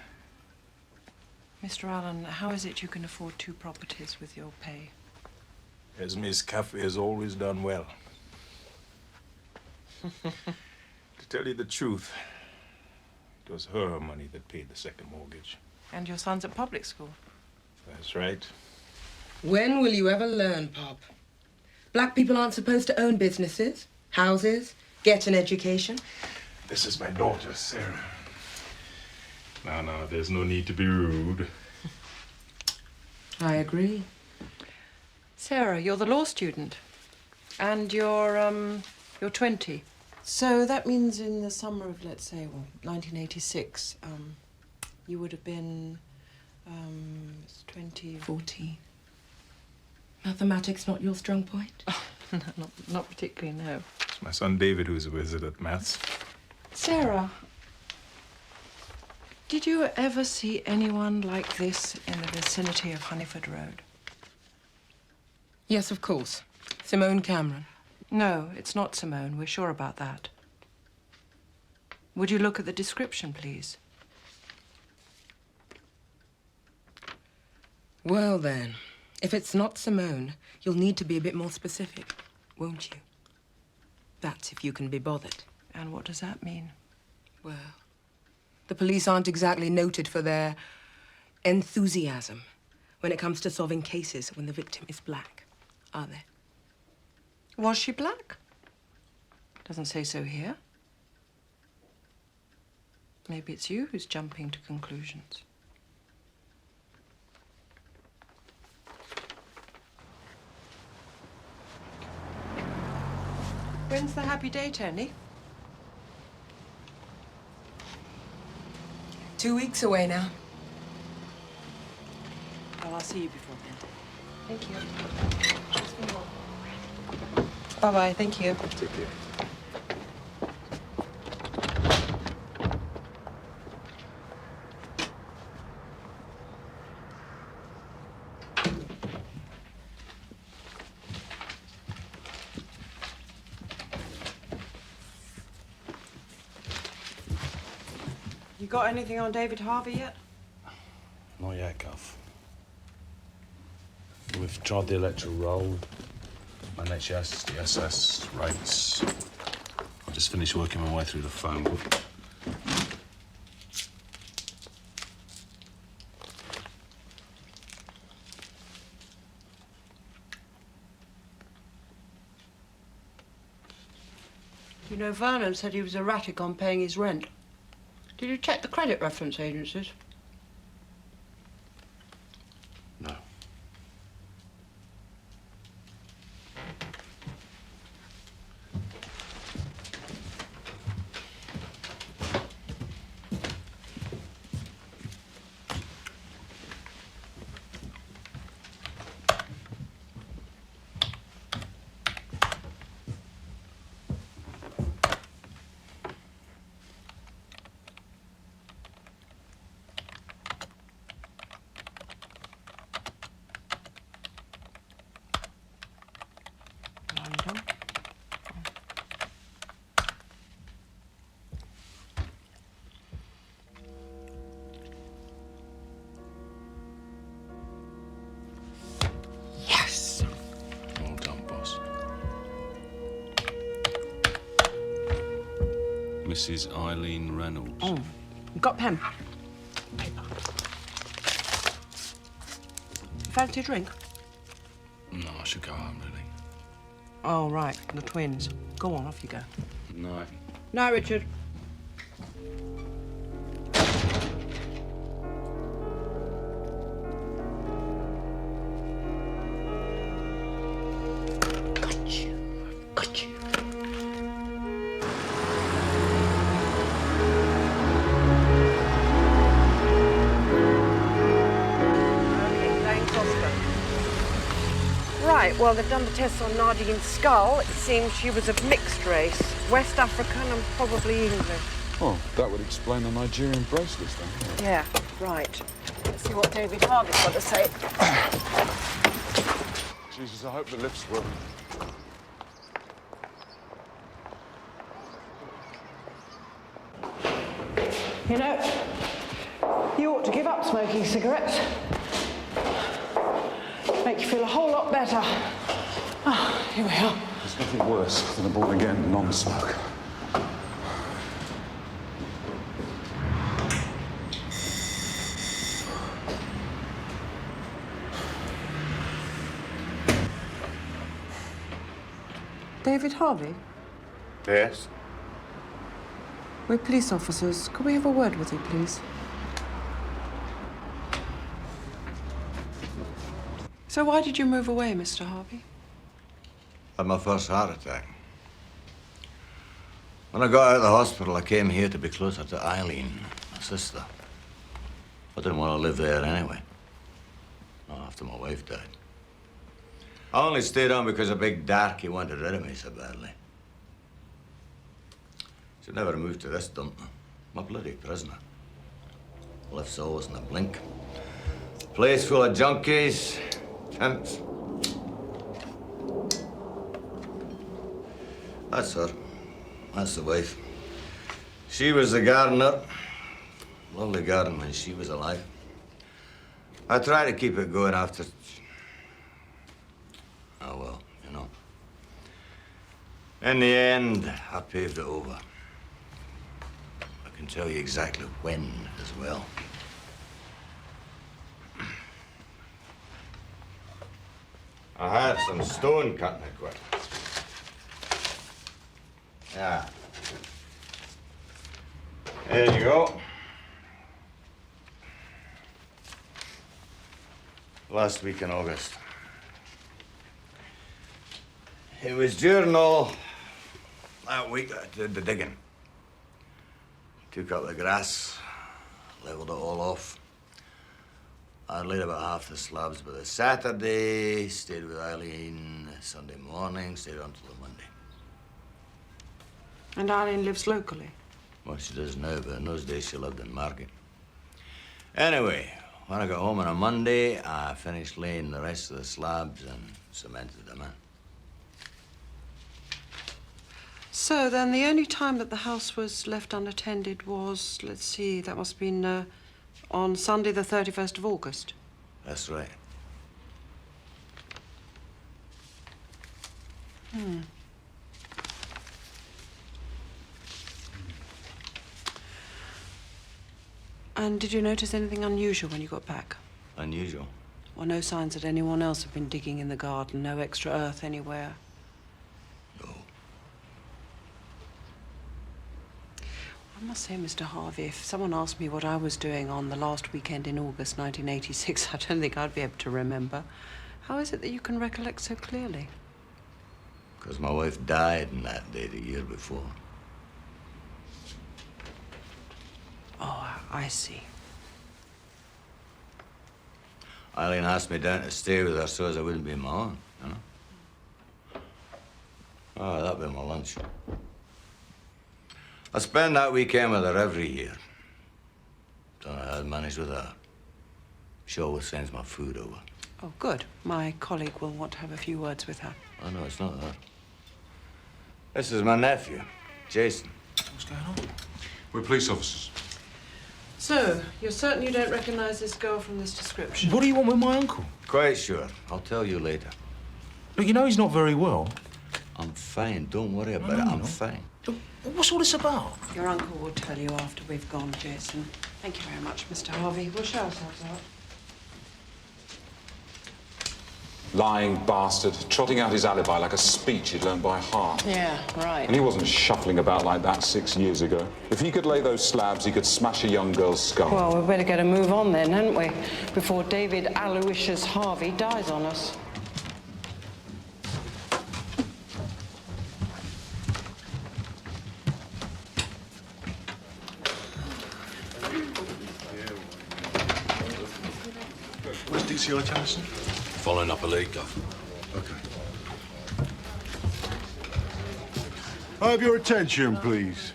Mr. Allen, how is it you can afford 2 properties with your pay? As Miss Caffey has always done well. To tell you the truth, it was her money that paid the second mortgage. And your son's at public school? That's right. When will you ever learn, Pop? Black people aren't supposed to own businesses, houses, get an education. This is my daughter, Sarah. Now, there's no need to be rude. I agree. Sarah, you're the law student. And you're 20. So that means in the summer of, let's say, 1986, you would have been, 20... 14. Mathematics not your strong point? No, not particularly, no. It's my son David who's a wizard at maths. Sarah, did you ever see anyone like this in the vicinity of Honeyford Road? Yes, of course. Simone Cameron. No, it's not Simone. We're sure about that. Would you look at the description, please? Well, then, if it's not Simone, you'll need to be a bit more specific, won't you? That's if you can be bothered. And what does that mean? Well, the police aren't exactly noted for their enthusiasm when it comes to solving cases when the victim is black, are they? Was she black? Doesn't say so here. Maybe it's you who's jumping to conclusions. When's the happy day, Tony? 2 weeks away now. Well, I'll see you before then. Thank you. Bye-bye, thank you. Take care. You got anything on David Harvey yet? Not yet, Gov. We've tried the electoral roll, my NHS, the SS, rates. I just finished working my way through the phone book. You know, Vernon said he was erratic on paying his rent. Did you check the credit reference agencies? No. Mrs. Eileen Reynolds. Oh, got pen? Fancy a drink? No, I should go home, really. Oh, right, the twins. Go on, off you go. Night. Night, Richard. Well, they've done the tests on Nadine's skull. It seems she was of mixed race, West African and probably English. Oh, that would explain the Nigerian bracelets, then. Yeah, right. Let's see what David Harvey's got to say. Jesus, I hope the lift's working. You know, you ought to give up smoking cigarettes. Make you feel a whole lot better. Ah, here we are. There's nothing worse than a born-again non-smoker. David Harvey? Yes? We're police officers. Could we have a word with you, please? So why did you move away, Mr. Harvey? Had my first heart attack. When I got out of the hospital, I came here to be closer to Eileen, my sister. I didn't want to live there anyway. Not after my wife died. I only stayed on because a big darky wanted rid of me so badly. Should never have moved to this dump. I'm a bloody prisoner. Lift's always in a blink. Place full of junkies, pimps. That's her. That's the wife. She was the gardener. Lovely garden when she was alive. I tried to keep it going after... Oh, well, you know. In the end, I paved it over. I can tell you exactly when as well. I had some stone cutting equipment. Yeah. There you go. Last week in August. It was during all that week that I did the digging. Took up the grass, leveled it all off. I laid about half the slabs by the Saturday, stayed with Eileen Sunday morning, stayed on till the Monday. And Eileen lives locally? Well, she does now, but in those days she lived in Margate. Anyway, when I got home on a Monday, I finished laying the rest of the slabs and cemented them in. So then the only time that the house was left unattended was, let's see, that must have been on Sunday the 31st of August. That's right. Hmm. And did you notice anything unusual when you got back? Unusual? Well, no signs that anyone else had been digging in the garden, no extra earth anywhere? I must say, Mr. Harvey, if someone asked me what I was doing on the last weekend in August 1986, I don't think I'd be able to remember. How is it that you can recollect so clearly? Because my wife died on that day the year before. Oh, I see. Eileen asked me down to stay with her so as I wouldn't be on my own, you know? Oh, that'd be my lunch. I spend that weekend with her every year. Don't know how I'd manage with her. She always sends my food over. Oh, good. My colleague will want to have a few words with her. Oh, no, it's not that. This is my nephew, Jason. What's going on? We're police officers. So, you're certain you don't recognize this girl from this description? What do you want with my uncle? Quite sure. I'll tell you later. Look, you know he's not very well. I'm fine. Don't worry about it. I'm fine. Look, What's all this about? Your uncle will tell you after we've gone, Jason. Thank you very much, Mr. Harvey. We'll show ourselves out. Lying bastard, trotting out his alibi like a speech he'd learned by heart. Yeah, right. And he wasn't shuffling about like that 6 years ago. If he could lay those slabs, he could smash a young girl's skull. Well, we'd better get a move on then, hadn't we? Before David Aloysius Harvey dies on us. Where's DCI Tennison? Following up a lead, Gov. Okay. I have your attention, please.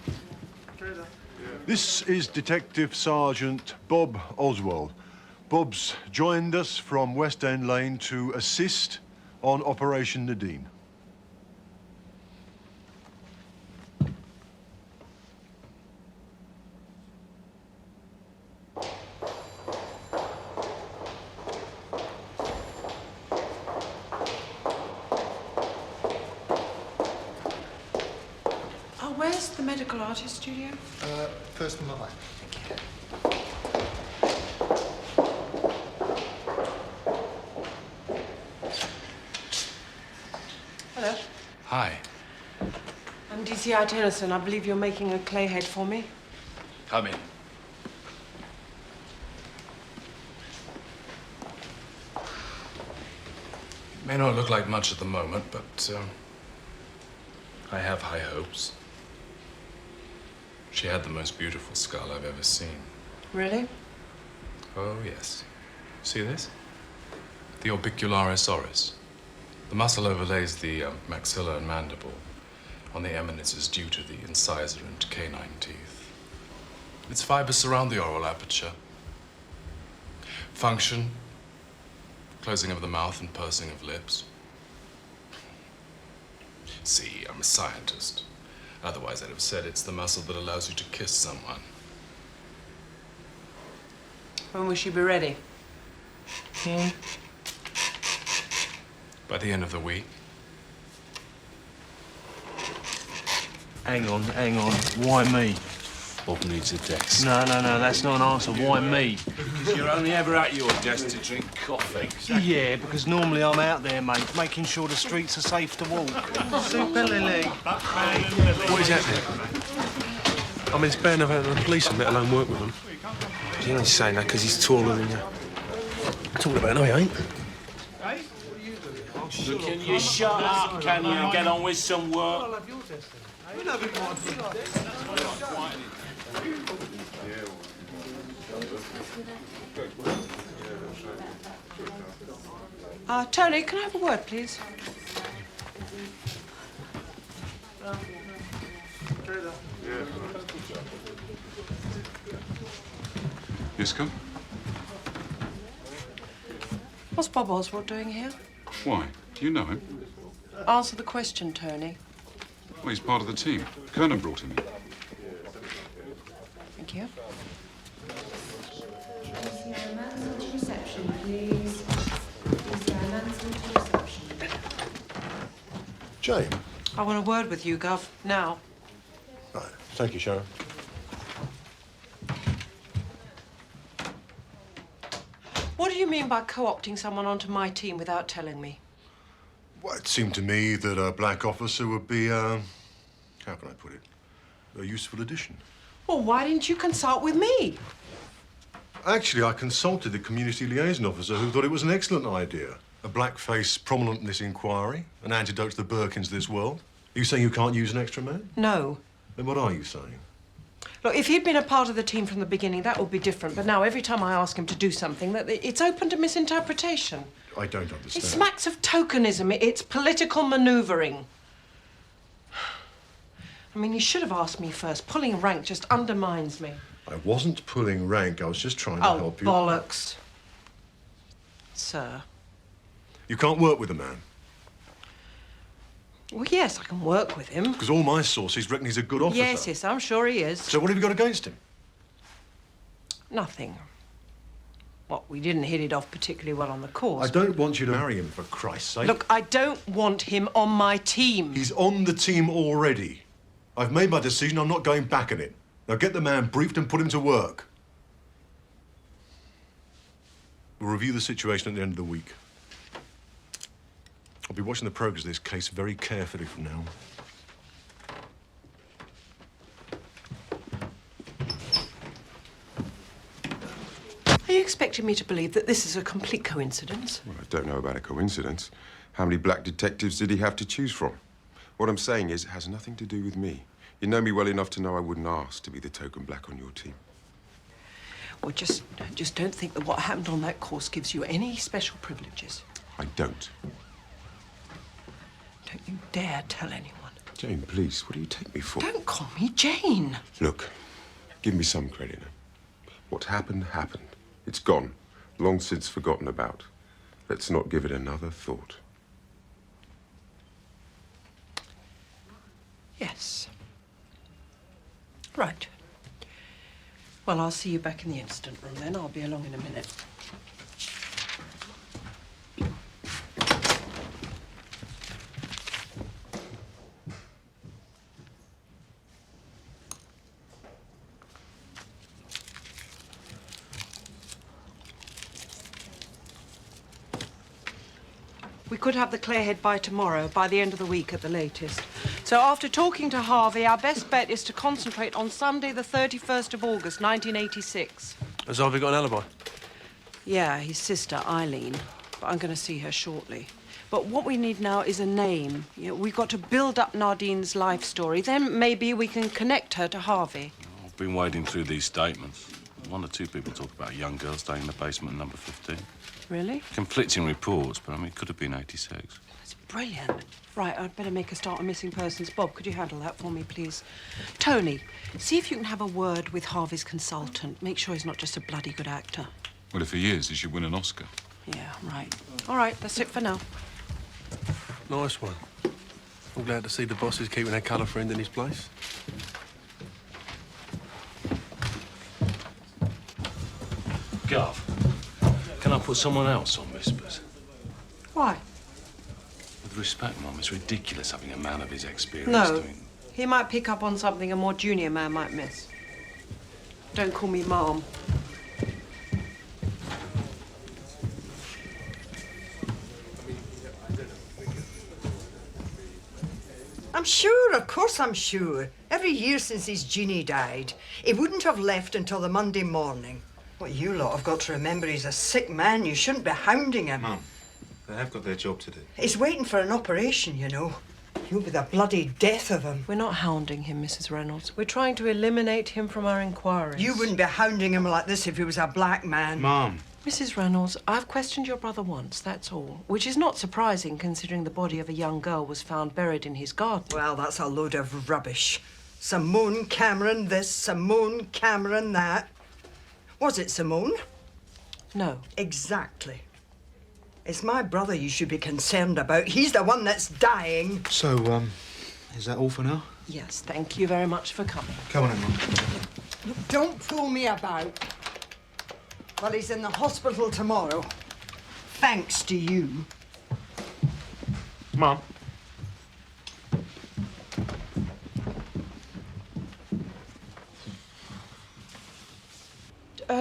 This is Detective Sergeant Bob Oswald. Bob's joined us from West End Lane to assist on Operation Nadine. Where's the medical artist studio? First on the left. Hello. Hi. I'm DCI Tennison. I believe you're making a clay head for me. Come in. It may not look like much at the moment, but I have high hopes. She had the most beautiful skull I've ever seen. Really? Oh, yes. See this? The orbicularis oris. The muscle overlays the maxilla and mandible on the eminences due to the incisor and canine teeth. Its fibers surround the oral aperture. Function, closing of the mouth and pursing of lips. See, I'm a scientist. Otherwise, I'd have said it's the muscle that allows you to kiss someone. When will she be ready? By the end of the week. Hang on. Why me? Bob needs a desk. No, that's not an answer. Why me? Because you're only ever at your desk to drink coffee. Yeah, because normally I'm out there, mate, making sure the streets are safe to walk. Super Lily. What is happening? I mean, it's bad enough having the police and let alone work with them. You're only saying that because he's taller than you. Talking about no, he ain't. Can you shut up, can you, and get on with some work? Tony, can I have a word, please? Yes, come. What's Bob Oswald doing here? Why? Do you know him? Answer the question, Tony. Well, he's part of the team. Colin brought him in. Thank you. Reception, please. Jane. I want a word with you, Gov. Now. Right. Thank you, Sharon. What do you mean by co-opting someone onto my team without telling me? Well, it seemed to me that a black officer would be, how can I put it, a useful addition. Well, why didn't you consult with me? Actually, I consulted the community liaison officer who thought it was an excellent idea. A blackface prominent in this inquiry, an antidote to the Birkins of this world. Are you saying you can't use an extra man? No. Then what are you saying? Look, if he'd been a part of the team from the beginning, that would be different. But now, every time I ask him to do something, it's open to misinterpretation. I don't understand. It smacks of tokenism. It's political manoeuvring. I mean, you should have asked me first. Pulling rank just undermines me. I wasn't pulling rank. I was just trying to help you. Oh, bollocks. Sir. You can't work with a man. Well, yes, I can work with him. Because all my sources reckon he's a good officer. Yes, I'm sure he is. So what have you got against him? Nothing. Well, we didn't hit it off particularly well on the course. I don't want you to marry him, for Christ's sake. Look, I don't want him on my team. He's on the team already. I've made my decision. I'm not going back on it. Now get the man briefed and put him to work. We'll review the situation at the end of the week. I'll be watching the progress of this case very carefully from now on. Are you expecting me to believe that this is a complete coincidence? Well, I don't know about a coincidence. How many black detectives did he have to choose from? What I'm saying is, it has nothing to do with me. You know me well enough to know I wouldn't ask to be the token black on your team. Well, just don't think that what happened on that course gives you any special privileges. I don't. Don't you dare tell anyone. Jane, please, what do you take me for? Don't call me Jane. Look, give me some credit now. What happened, happened. It's gone. Long since forgotten about. Let's not give it another thought. Yes. Right. Well, I'll see you back in the incident room then. I'll be along in a minute. We could have the clearhead by tomorrow, by the end of the week at the latest. So after talking to Harvey, our best bet is to concentrate on Sunday, the 31st of August, 1986. Has Harvey got an alibi? Yeah, his sister, Eileen. But I'm going to see her shortly. But what we need now is a name. You know, we've got to build up Nadine's life story. Then maybe we can connect her to Harvey. I've been wading through these statements. One or two people talk about a young girl staying in the basement at number 15. Really? Conflicting reports, but I mean, it could have been 86. That's brilliant. Right, I'd better make a start on missing persons. Bob, could you handle that for me, please? Tony, see if you can have a word with Harvey's consultant. Make sure he's not just a bloody good actor. Well, if he is, he should win an Oscar. Yeah, right. All right, that's it for now. Nice one. I'm glad to see the boss is keeping their colour friend in his place. Gov, can I put someone else on Whispers? Why? With respect, Mum, it's ridiculous having a man of his experience No. doing... He might pick up on something a more junior man might miss. Don't call me Mom. I'm sure, of course I'm sure. Every year since his Jeannie died, he wouldn't have left until the Monday morning. What you lot have got to remember, he's a sick man. You shouldn't be hounding him. Mum, they have got their job to do. He's waiting for an operation, you know. You'll be the bloody death of him. We're not hounding him, Mrs. Reynolds. We're trying to eliminate him from our inquiries. You wouldn't be hounding him like this if he was a black man. Mum. Mrs. Reynolds, I've questioned your brother once, that's all. Which is not surprising, considering the body of a young girl was found buried in his garden. Well, that's a load of rubbish. Simone Cameron this, Simone Cameron that. Was it Simone? No. Exactly. It's my brother you should be concerned about. He's the one that's dying. So, is that all for now? Yes, thank you very much for coming. Come on in, Mum. Look, don't fool me about. Well, he's in the hospital tomorrow. Thanks to you. Mum.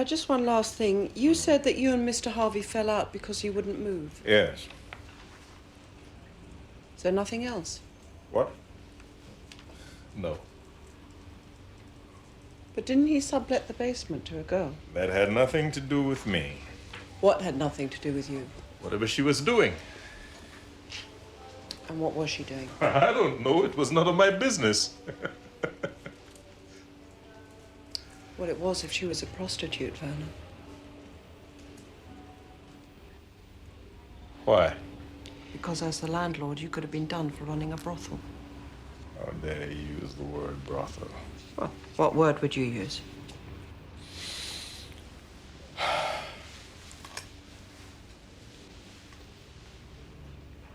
Just one last thing. You said that you and Mr. Harvey fell out because he wouldn't move. Yes. Is there nothing else? What? No. But didn't he sublet the basement to a girl? That had nothing to do with me. What had nothing to do with you? Whatever she was doing. And what was she doing? I don't know. It was none of my business. Well, it was if she was a prostitute, Werner. Why? Because as the landlord, you could have been done for running a brothel. How dare you use the word brothel? Well, what word would you use?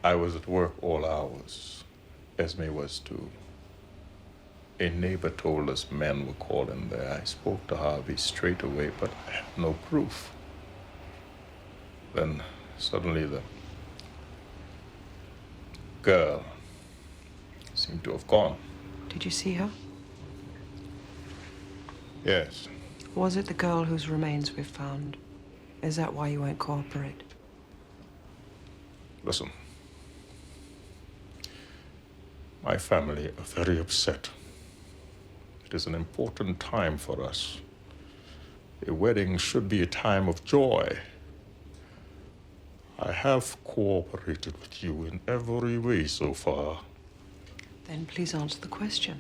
I was at work all hours. Esme was too. A neighbor told us men were calling there. I spoke to Harvey straight away, but I have no proof. Then suddenly the girl seemed to have gone. Did you see her? Yes. Was it the girl whose remains we've found? Is that why you won't cooperate? Listen. My family are very upset. It is an important time for us. A wedding should be a time of joy. I have cooperated with you in every way so far. Then please answer the question.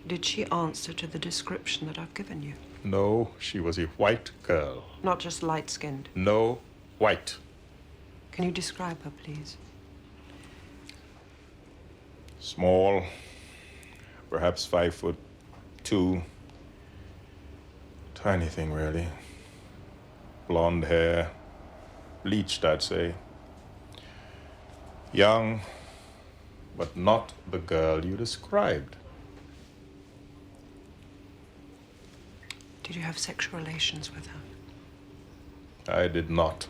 Did she answer to the description that I've given you? No, she was a white girl. Not just light-skinned. No, white. Can you describe her, please? Small, perhaps 5'2". Tiny thing, really. Blonde hair, bleached, I'd say. Young, but not the girl you described. Did you have sexual relations with her? I did not.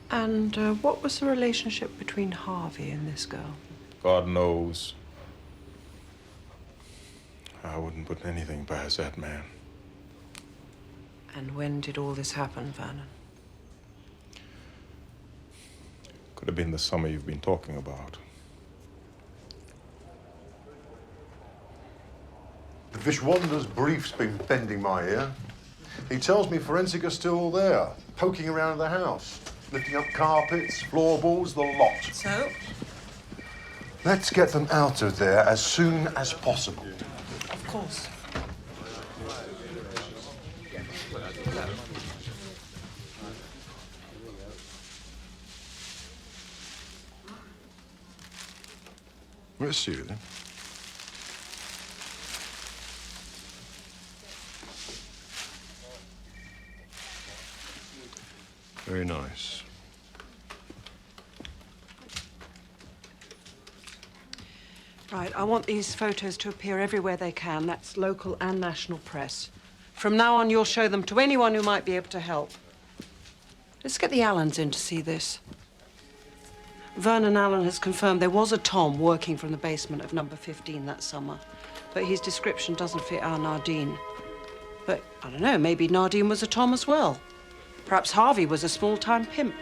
And what was the relationship between Harvey and this girl? God knows. I wouldn't put anything past that man. And when did all this happen, Vernon? Could have been the summer you've been talking about. The Vishwander's brief's been bending my ear. He tells me forensic are still there, poking around the house, lifting up carpets, floorboards, the lot. So? Let's get them out of there as soon as possible. Of course. Let's see it then. Very nice. Right, I want these photos to appear everywhere they can. That's local and national press. From now on, you'll show them to anyone who might be able to help. Let's get the Allens in to see this. Vernon Allen has confirmed there was a Tom working from the basement of number 15 that summer, but his description doesn't fit our Nadine. But, I don't know, maybe Nadine was a Tom as well. Perhaps Harvey was a small-time pimp.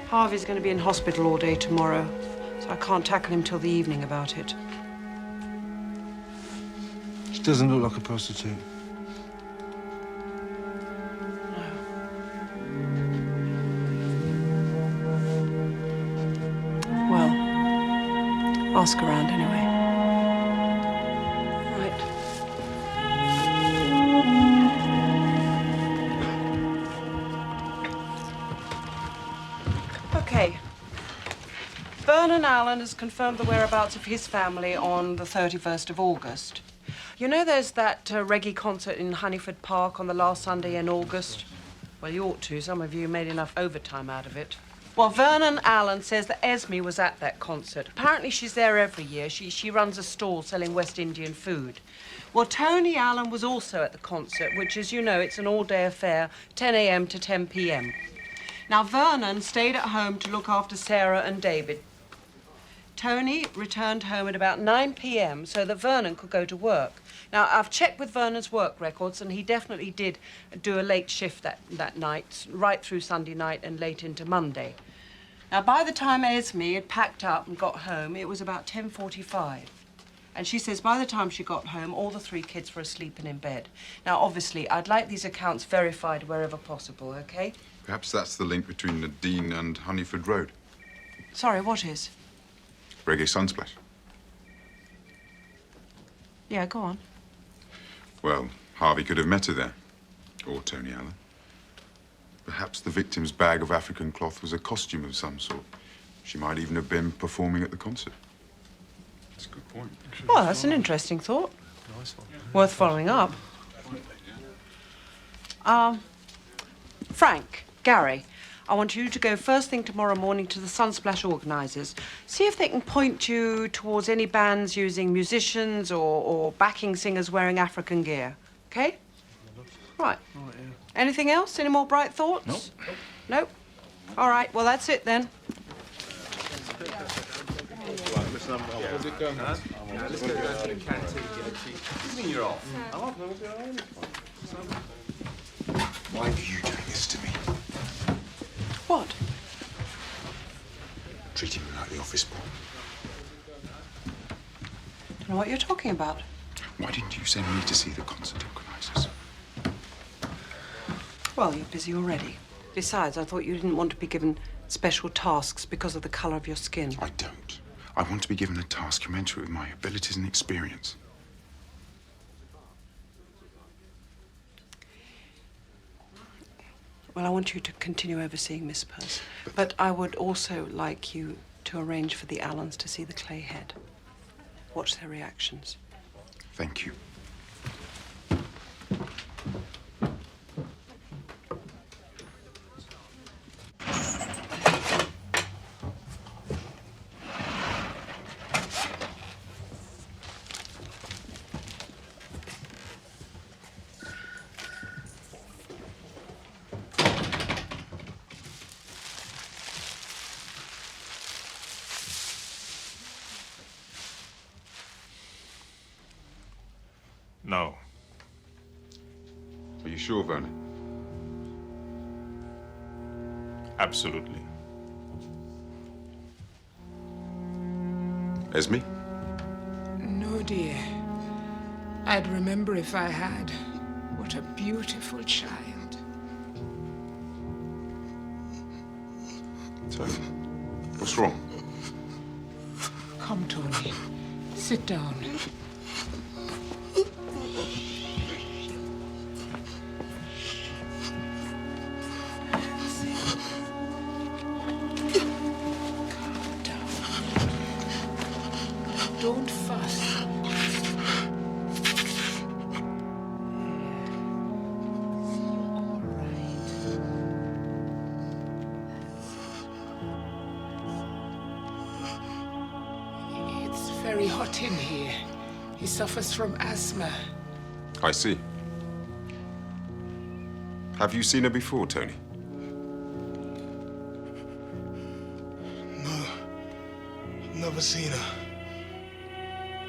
Harvey's going to be in hospital all day tomorrow, so I can't tackle him till the evening about it. She doesn't look like a prostitute. Well, ask around anyway. Right. Okay. Vernon Allen has confirmed the whereabouts of his family on the 31st of August. You know there's that reggae concert in Honeyford Park on the last Sunday in August? Well, you ought to. Some of you made enough overtime out of it. Well, Vernon Allen says that Esme was at that concert. Apparently she's there every year. She runs a stall selling West Indian food. Well, Tony Allen was also at the concert, which, as you know, it's an all-day affair, 10 a.m. to 10 p.m. Now, Vernon stayed at home to look after Sarah and David. Tony returned home at about 9 p.m. so that Vernon could go to work. Now, I've checked with Vernon's work records, and he definitely did do a late shift that night, right through Sunday night and late into Monday. Now, by the time Esme had packed up and got home, it was about 10:45. And she says by the time she got home, all the three kids were asleep and in bed. Now, obviously, I'd like these accounts verified wherever possible, OK? Perhaps that's the link between Nadine and Honeyford Road. Sorry, what is? Reggae Sunsplash. Yeah, go on. Well, Harvey could have met her there. Or Tony Allen. Perhaps the victim's bag of African cloth was a costume of some sort. She might even have been performing at the concert. That's a good point. Well, that's an interesting thought. Nice one. Worth following up. Frank, Gary, I want you to go first thing tomorrow morning to the Sunsplash organisers. See if they can point you towards any bands using musicians or backing singers wearing African gear. OK? Right. Anything else? Any more bright thoughts? Nope. Nope? All right, well, that's it then. some. Yeah. Let's go down to the canteen, get a cheap. What do you mean you're off? I'm off. Why are you doing this to me? What? Treating me like the office boy. I don't know what you're talking about. Why didn't you send me to see the concert organisers? Well, you're busy already. Besides, I thought you didn't want to be given special tasks because of the colour of your skin. I don't. I want to be given a task commensurate with my abilities and experience. Well, I want you to continue overseeing Miss Peirce. But I would also like you to arrange for the Allens to see the clay head. Watch their reactions. Thank you. No. Are you sure, Vernon? Absolutely. Esme? No, dear. I'd remember if I had. What a beautiful child. So, what's wrong? Come, Tony. Sit down. Don't fuss. All right. It's very hot in here. He suffers from asthma. I see. Have you seen her before, Tony? No. Never seen her.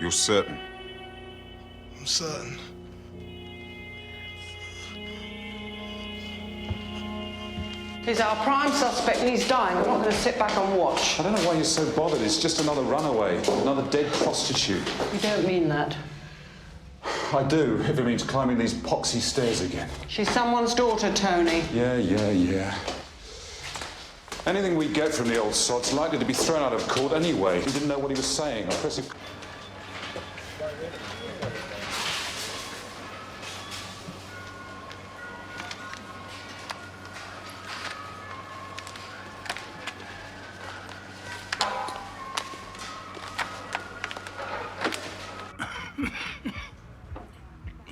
You're certain? I'm certain. He's our prime suspect and he's dying. I'm not going to sit back and watch. I don't know why you're so bothered. It's just another runaway, another dead prostitute. You don't mean that. I do, if it means climbing these poxy stairs again. She's someone's daughter, Tony. Yeah. Anything we get from the old sod's likely to be thrown out of court anyway. He didn't know what he was saying. I press it.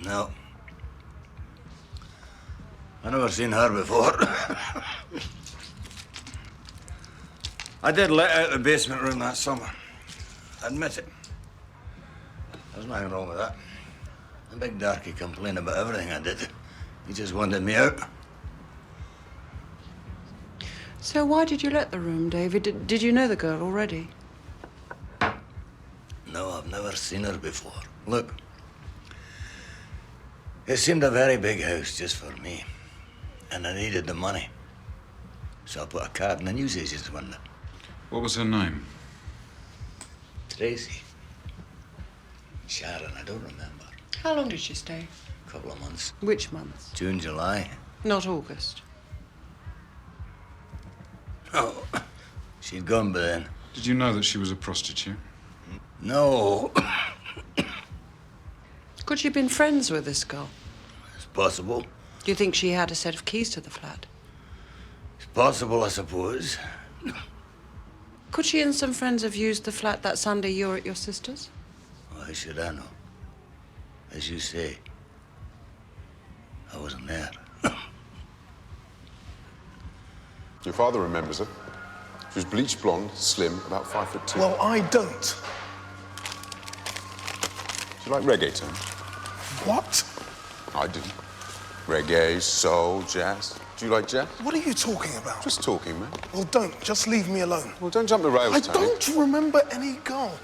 No. I've never seen her before. I did let out the basement room that summer. Admit it. There's nothing wrong with that. The big darky complained about everything I did. He just wanted me out. So why did you let the room, David? Did you know the girl already? No, I've never seen her before. Look. It seemed a very big house just for me. And I needed the money. So I put a card in the newsagent's window. What was her name? Tracy. Sharon, I don't remember. How long did she stay? A couple of months. Which months? June, July. Not August. Oh, she'd gone by then. Did you know that she was a prostitute? No. Could she have been friends with this girl? It's possible. Do you think she had a set of keys to the flat? It's possible, I suppose. Could she and some friends have used the flat that Sunday you were at your sister's? Why should I know? As you say, I wasn't there. Your father remembers her. She was bleached blonde, slim, about 5'2". Well, I don't. Do you like reggae, Tony? What? I do. Reggae, soul, jazz. Do you like jazz? What are you talking about? Just talking, man. Well, don't. Just leave me alone. Well, don't jump the rails, I Tony. don't remember any girl.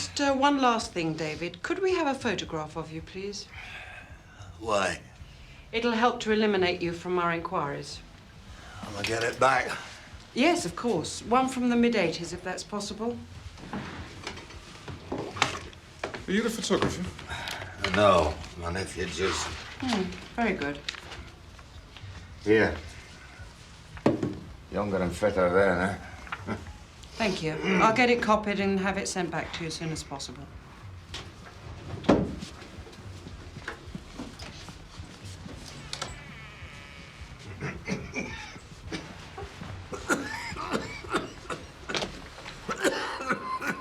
Just one last thing, David. Could we have a photograph of you, please? Why? It'll help to eliminate you from our inquiries. I'm gonna get it back. Yes, of course. One from the mid-80s, if that's possible. Are you the photographer? No, my nephew Jason. Very good. Here. Younger and fitter there, eh? Thank you. I'll get it copied and have it sent back to you as soon as possible.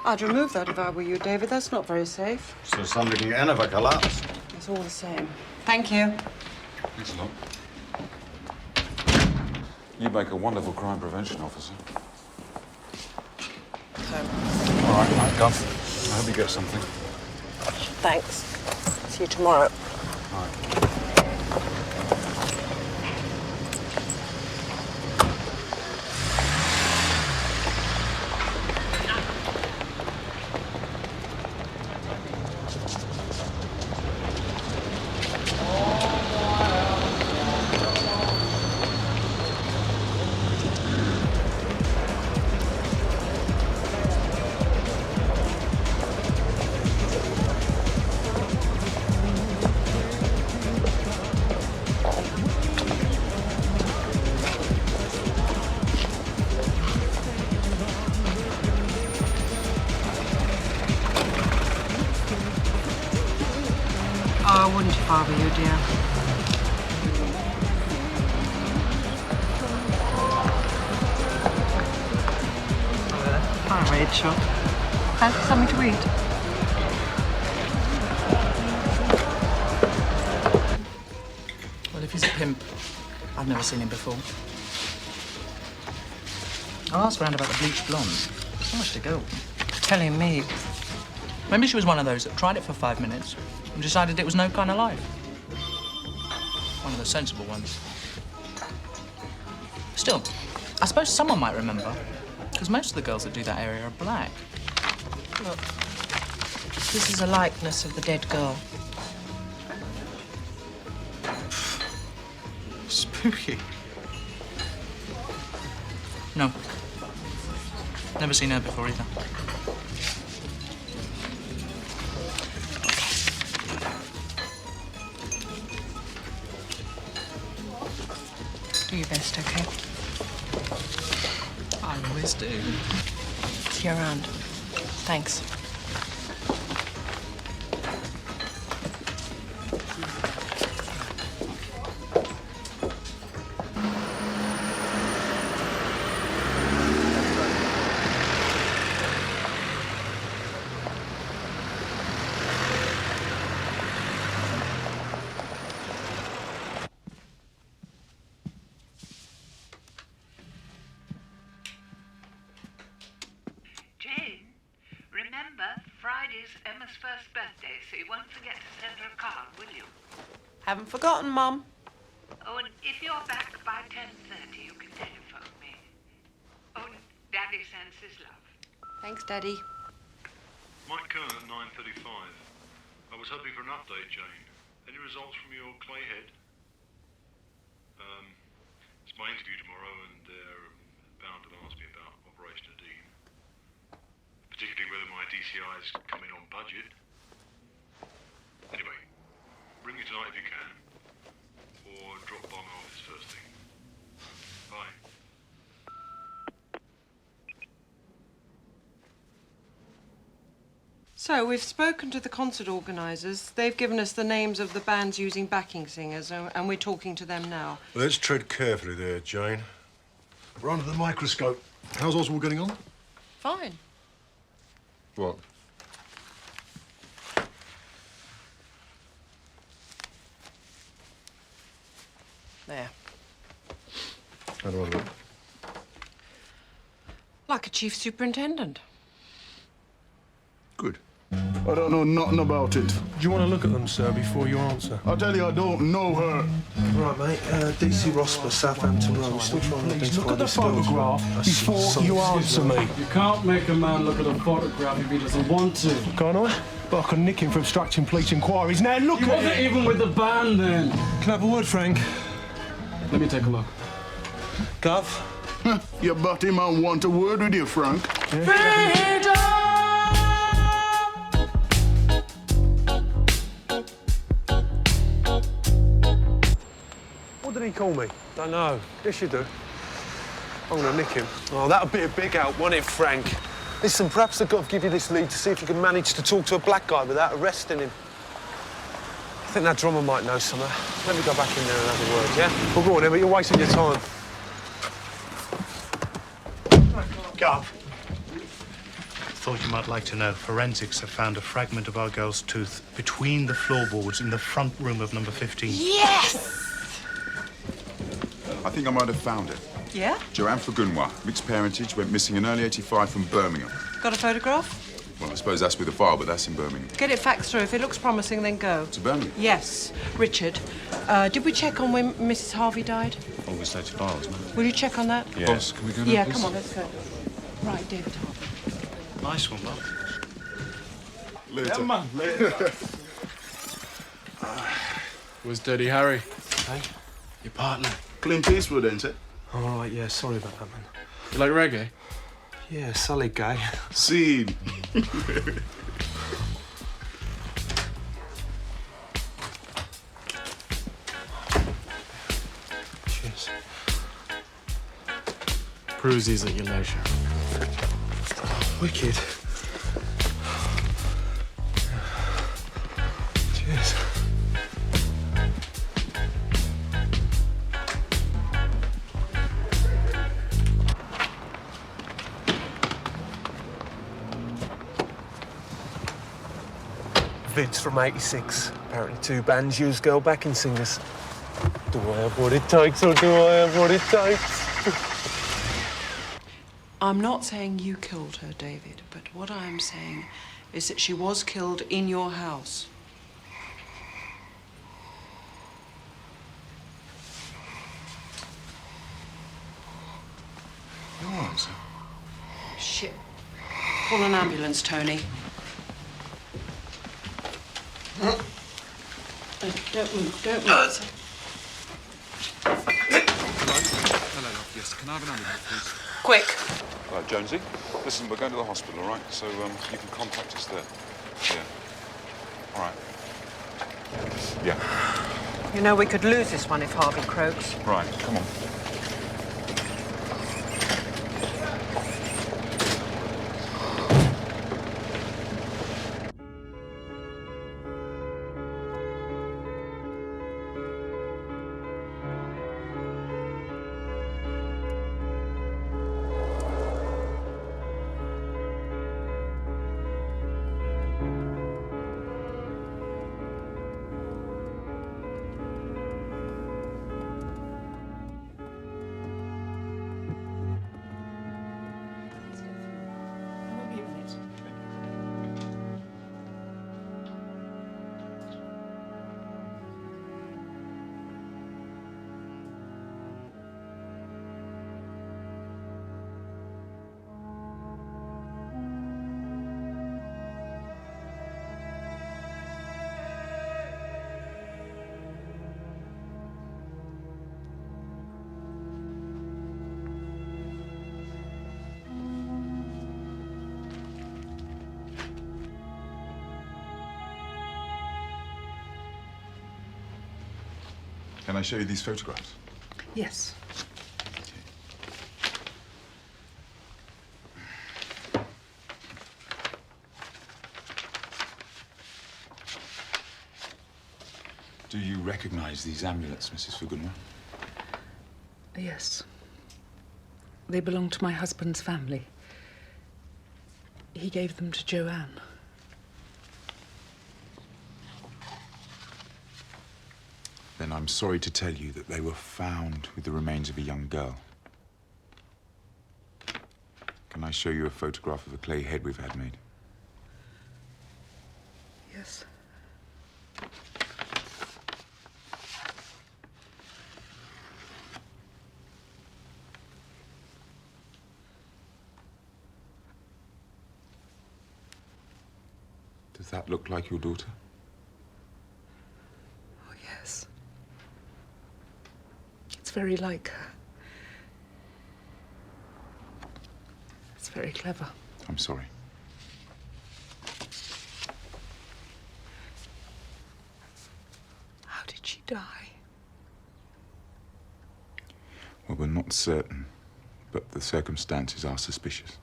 I'd remove that if I were you, David. That's not very safe. So somebody can get in if I collapse. It's all the same. Thank you. Thanks a lot. You make a wonderful crime prevention officer. All right, night done. I hope you get something. Thanks. See you tomorrow. All right. Oh, I wouldn't if I were you, dear. Hi, Rachel. Fancy something to eat? Well, if he's a pimp, I've never seen him before. I'll ask round about the bleached blonde. So much to go. Telling me. Maybe she was one of those that tried it for 5 minutes and decided it was no kind of life. One of the sensible ones. Still, I suppose someone might remember, because most of the girls that do that area are black. Look, this is a likeness of the dead girl. Spooky. No. Never seen her before either. Do your best, okay? I always do. See you around. Thanks. Emma's first birthday, so you won't forget to send her a card, will you? Haven't forgotten, Mum. Oh, and if you're back by 10:30, you can telephone me. Oh, and Daddy sends his love. Thanks, Daddy. Mike Kern at 9:35. I was hoping for an update, Jane. Any results from your clay head? It's my interview tomorrow, and they're bound to ask me about Operation Nadine. Particularly whether my DCI's come in on budget. Anyway, ring me tonight if you can, or drop by my office first thing. Bye. So, we've spoken to the concert organisers. They've given us the names of the bands using backing singers, and we're talking to them now. Let's tread carefully there, Jane. We're under the microscope. How's Oswald getting on? Fine. What? There. How do I look? Like a chief superintendent. Good. I don't know nothing about it. Do you want to look at them, sir, before you answer? I tell you, I don't know her. Right, mate. DC Rosper, Southampton Road. Still trying to Please, identify look at the this girl's- photograph before you answer me. You can't make a man look at a photograph if he doesn't want to. Can't I? But I can nick him for obstructing police inquiries. Now look He at wasn't it. even with the band then. Can I have a word, Frank? Let me take a look. Gov? You but him and want a word with you, Frank. What did he call me? Don't know. Yes, you do. I'm gonna nick him. Oh, that would be a big help, wouldn't it, Frank? Listen, perhaps the Gov give you this lead to see if you can manage to talk to a black guy without arresting him. I think that drummer might know something. Let me go back in there and have a word, yeah? Well, go on then, but you're wasting your time. Gov. Thought you might like to know. Forensics have found a fragment of our girl's tooth between the floorboards in the front room of number 15. Yes! I think I might have found it. Yeah? Joanne Fagunwa, mixed parentage, went missing in early '85 from Birmingham. Got a photograph? Well, I suppose that's with the file, but that's in Birmingham. Get it faxed through. If it looks promising, then go. To Birmingham? Yes. Richard, did we check on when Mrs. Harvey died? August 85, wasn't it? Will you check on that? Yeah. Boss, can we go now, Yeah, please? come on, let's go. Right, David Harvey. Nice one, Bob. Later. Yeah, man, later. Where's Dirty Harry? Hey? Your partner. Clint Eastwood, ain't it? All right, yeah, sorry about that, man. You like reggae? Yeah, solid guy. Seed. Cheers. Peruse these at your leisure. Wicked. Cheers. Vince from '86. Apparently 2 bands use girl backing singers. Do I have what it takes, or do I have what it takes? I'm not saying you killed her, David, but what I'm saying is that she was killed in your house. You're all right, sir. Shit. Call an ambulance, Tony. Don't move, don't move. Hello, love. Yes, can I have an ambulance, please? Quick. Right, Jonesy. Listen, we're going to the hospital, all right? So you can contact us there. Yeah. All right. Yeah. You know, we could lose this one if Harvey croaks. Right, come on. Can I show you these photographs? Yes. Do you recognize these amulets, Mrs. Fagunwa? Yes. They belong to my husband's family. He gave them to Joanne. Then I'm sorry to tell you that they were found with the remains of a young girl. Can I show you a photograph of a clay head we've had made? Yes. Does that look like your daughter? Oh, yes. It's very like her. It's very clever. I'm sorry. How did she die? Well, we're not certain, but the circumstances are suspicious.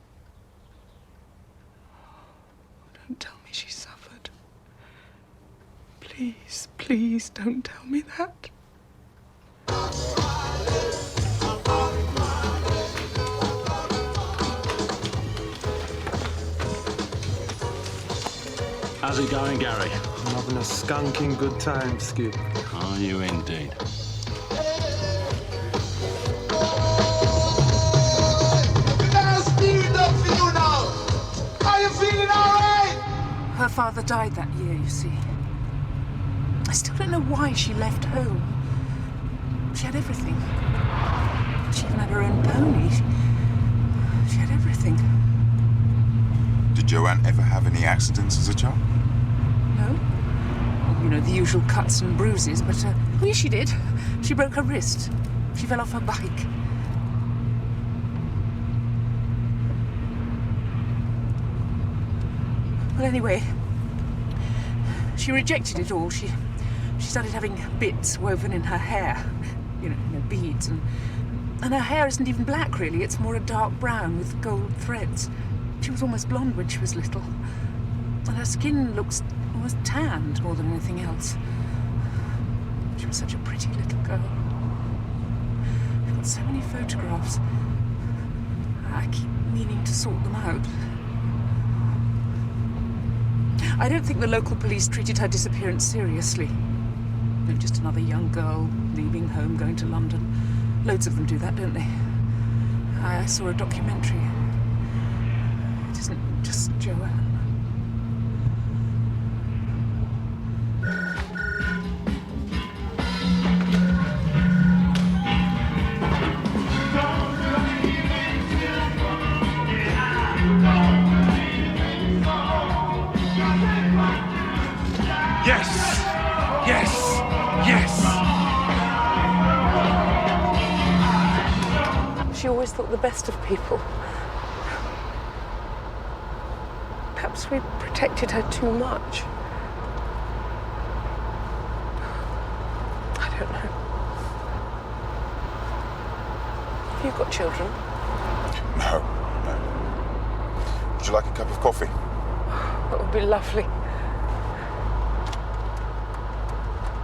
Don't tell me she suffered. Please, please don't tell me that. How's it going, Gary? I'm having a skanking good time, Skip. Are you indeed? Are you feeling all right? Her father died that year, you see. I still don't know why she left home. She had everything. She even had her own pony. She had everything. Did Joanne ever have any accidents as a child? No? Well, you know, the usual cuts and bruises, but, oh, yes, she did. She broke her wrist. She fell off her bike. Well, anyway, she rejected it all. She started having bits woven in her hair, you know, beads, and her hair isn't even black, really. It's more a dark brown with gold threads. She was almost blonde when she was little, and her skin looks almost tanned more than anything else. She was such a pretty little girl. We've got so many photographs. I keep meaning to sort them out. I don't think the local police treated her disappearance seriously. They're just another young girl leaving home, going to London. Loads of them do that, don't they? I saw a documentary. It isn't just Joanne. Yes! Yes! Yes! She always thought the best of people. Perhaps we protected her too much. I don't know. Have you got children? No, no. Would you like a cup of coffee? That would be lovely.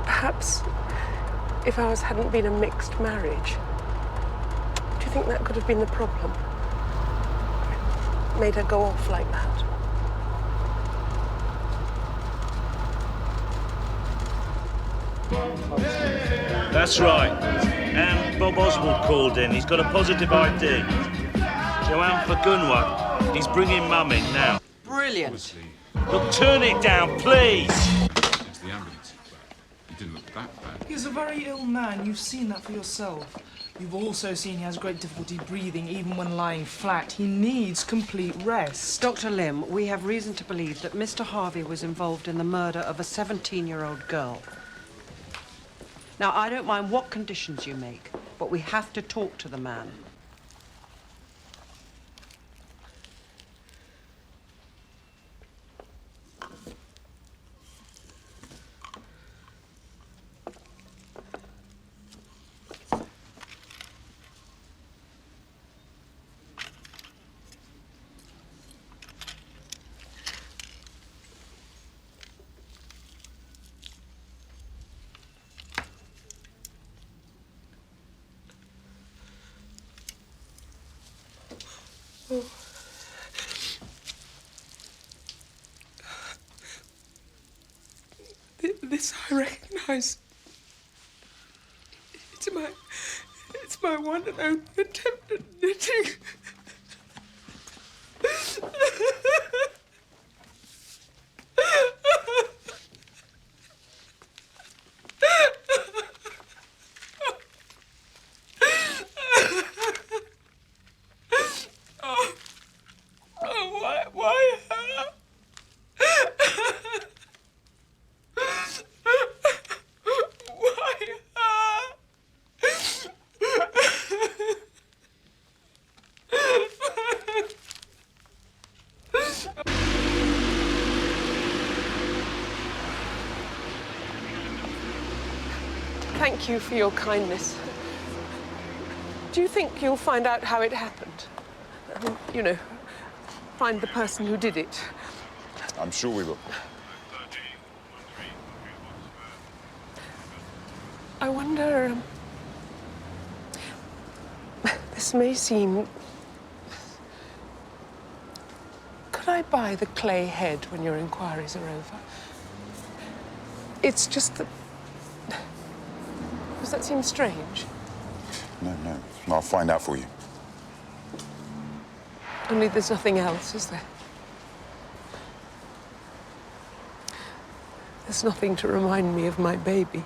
Perhaps if ours hadn't been a mixed marriage, do you think that could have been the problem? Made her go off like that? That's right. And Bob Oswald called in. He's got a positive ID. Joanne Fagunwa. He's bringing Mum in now. Brilliant. Look, turn it down, please. It's the ambulance. He didn't look that bad. He's a very ill man. You've seen that for yourself. You've also seen he has great difficulty breathing, even when lying flat. He needs complete rest. Dr. Lim, we have reason to believe that Mr. Harvey was involved in the murder of a 17-year-old girl. Now, I don't mind what conditions you make, but we have to talk to the man. Oh. This I recognise. It's my one and only attempt at knitting. Thank you for your kindness. Do you think you'll find out how it happened? I mean, you know, find the person who did it. I'm sure we will. I wonder... this may seem... Could I buy the clay head when your inquiries are over? It's just that... Does that seem strange? No. I'll find out for you. Only there's nothing else, is there? There's nothing to remind me of my baby.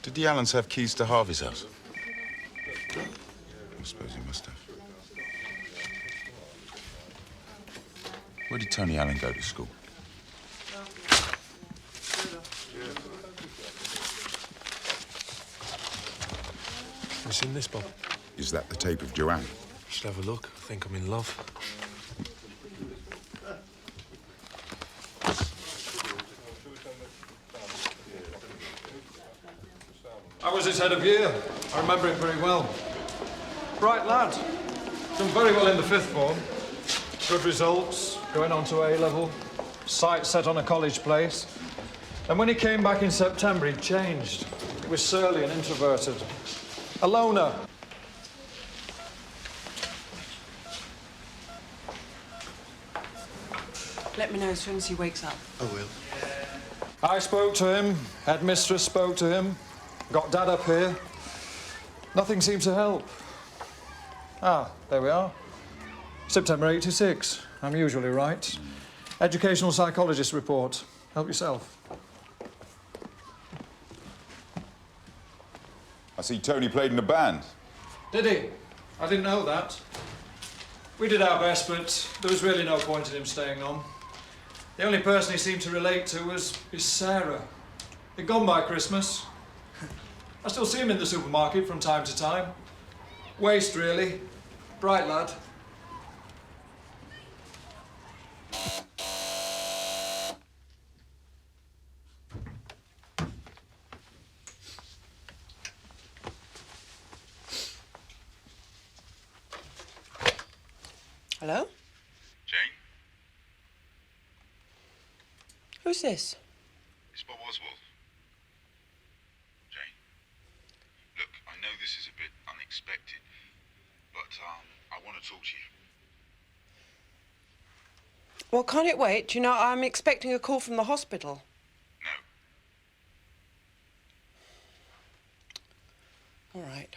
Did the Allens have keys to Harvey's house? I suppose he must have. Where did Tony Allen go to school? Have you seen this, Bob? Is that the tape of Joanne? Should have a look. I think I'm in love. How was his head of year? I remember it very well. Bright lad. Done very well in the fifth form. Good results, going on to A-level. Sights set on a college place. And when he came back in September, he changed. He was surly and introverted. A loner. Let me know as soon as he wakes up. I will. I spoke to him. Headmistress spoke to him. Got Dad up here. Nothing seems to help. Ah, there we are. September 86. I'm usually right. Educational psychologist report. Help yourself. I see Tony played in a band. Did he? I didn't know that. We did our best, but there was really no point in him staying on. The only person he seemed to relate to was Sarah. They'd gone by Christmas. I still see him in the supermarket from time to time. Waste, really. Bright lad. Hello? Jane? Who's this? It's Bob Oswald. Jane, look, I know this is a bit unexpected, but I want to talk to you. Well, can't it wait? You know, I'm expecting a call from the hospital. No. All right.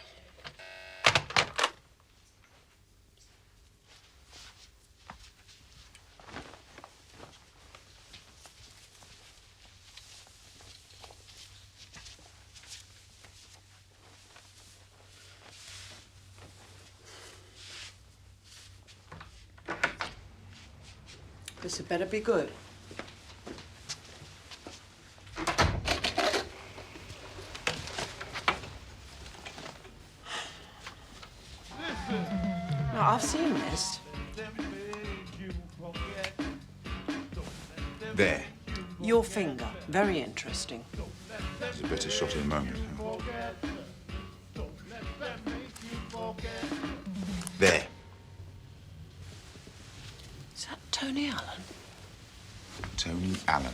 This had better be good. Now, I've seen this. There. Your finger. Very interesting. There's a better shot in a moment. There. Is that Tony Allen? Tony Allen.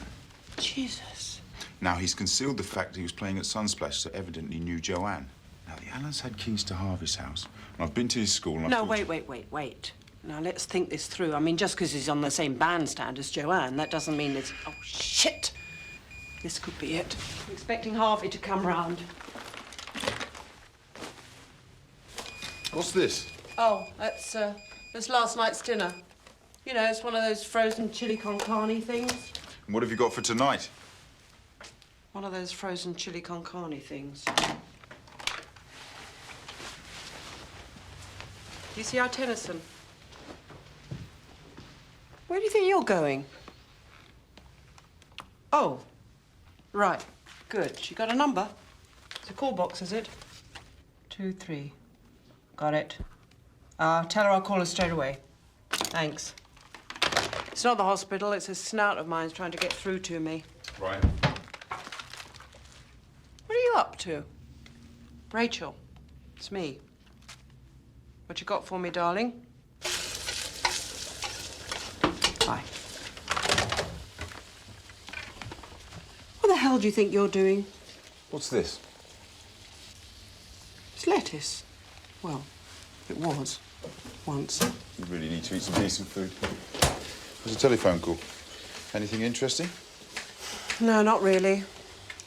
Jesus. Now, he's concealed the fact that he was playing at Sunsplash, so evidently knew Joanne. Now, the Allens had keys to Harvey's house. And I've been to his school and No, wait. Now, let's think this through. I mean, just because he's on the same bandstand as Joanne, that doesn't mean it's... Oh, shit! This could be it. I'm expecting Harvey to come round. What's this? Oh, that's last night's dinner. You know, it's one of those frozen chili con carne things. And what have you got for tonight? One of those frozen chili con carne things. Do you see our Tennison? Where do you think you're going? Oh, right. Good. She got a number. It's a call box, is it? 23. Got it. Tell her I'll call her straight away. Thanks. It's not the hospital. It's a snout of mine's trying to get through to me. Right. What are you up to? Rachel, it's me. What you got for me, darling? Hi. What the hell do you think you're doing? What's this? It's lettuce. Well, it was. Once. You really need to eat some decent food. There's a telephone call. Anything interesting? No, not really.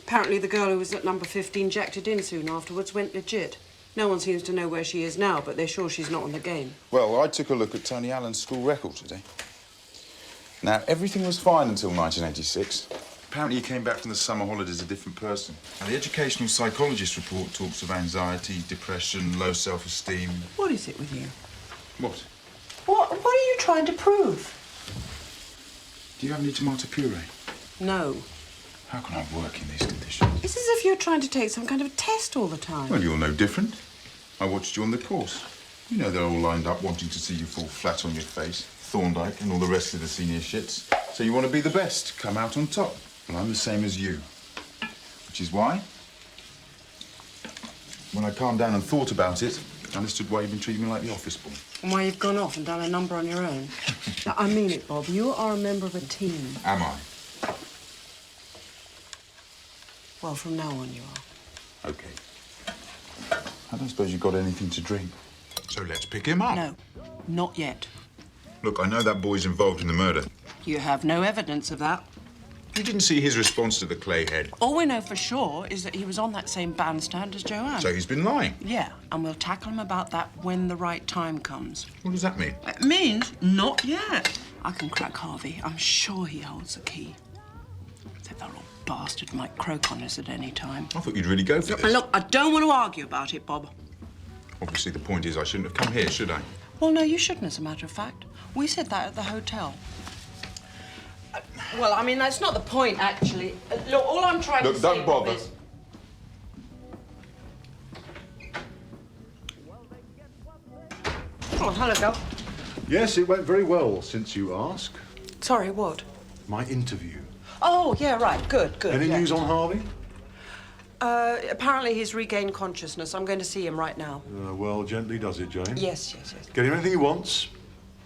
Apparently the girl who was at number 15 jacked it in soon afterwards, went legit. No one seems to know where she is now, but they're sure she's not on the game. Well, I took a look at Tony Allen's school record today. Now, everything was fine until 1986. Apparently he came back from the summer holidays a different person. Now, the educational psychologist report talks of anxiety, depression, low self-esteem. What is it with you? What? What are you trying to prove? Do you have any tomato puree? No. How can I work in these conditions? It's as if you're trying to take some kind of a test all the time. Well, you're no different. I watched you on the course. You know they're all lined up wanting to see you fall flat on your face, Thorndyke and all the rest of the senior shits. So you want to be the best, come out on top. Well, I'm the same as you. Which is why, when I calmed down and thought about it, I understood why you've been treating me like the office boy. And why you've gone off and done a number on your own. Now, I mean it, Bob. You are a member of a team. Am I? Well, from now on you are. OK. I don't suppose you've got anything to drink. So let's pick him up. No, not yet. Look, I know that boy's involved in the murder. You have no evidence of that. You didn't see his response to the clay head. All we know for sure is that he was on that same bandstand as Joanne. So he's been lying? Yeah, and we'll tackle him about that when the right time comes. What does that mean? It means not yet. I can crack Harvey. I'm sure he holds the key. That little bastard might croak on us at any time. I thought you'd really go for this. Look, I don't want to argue about it, Bob. Obviously, the point is I shouldn't have come here, should I? Well, no, you shouldn't, as a matter of fact. We said that at the hotel. Well, I mean, that's not the point, actually. Look, all I'm trying to say, don't bother. Is... Oh, hello, girl. Yes, it went very well, since you ask. Sorry, what? My interview. Oh, yeah, right. Good. Any yeah. news on Harvey? Apparently he's regained consciousness. I'm going to see him right now. Well, gently does it, Jane. Yes. Get him anything he wants.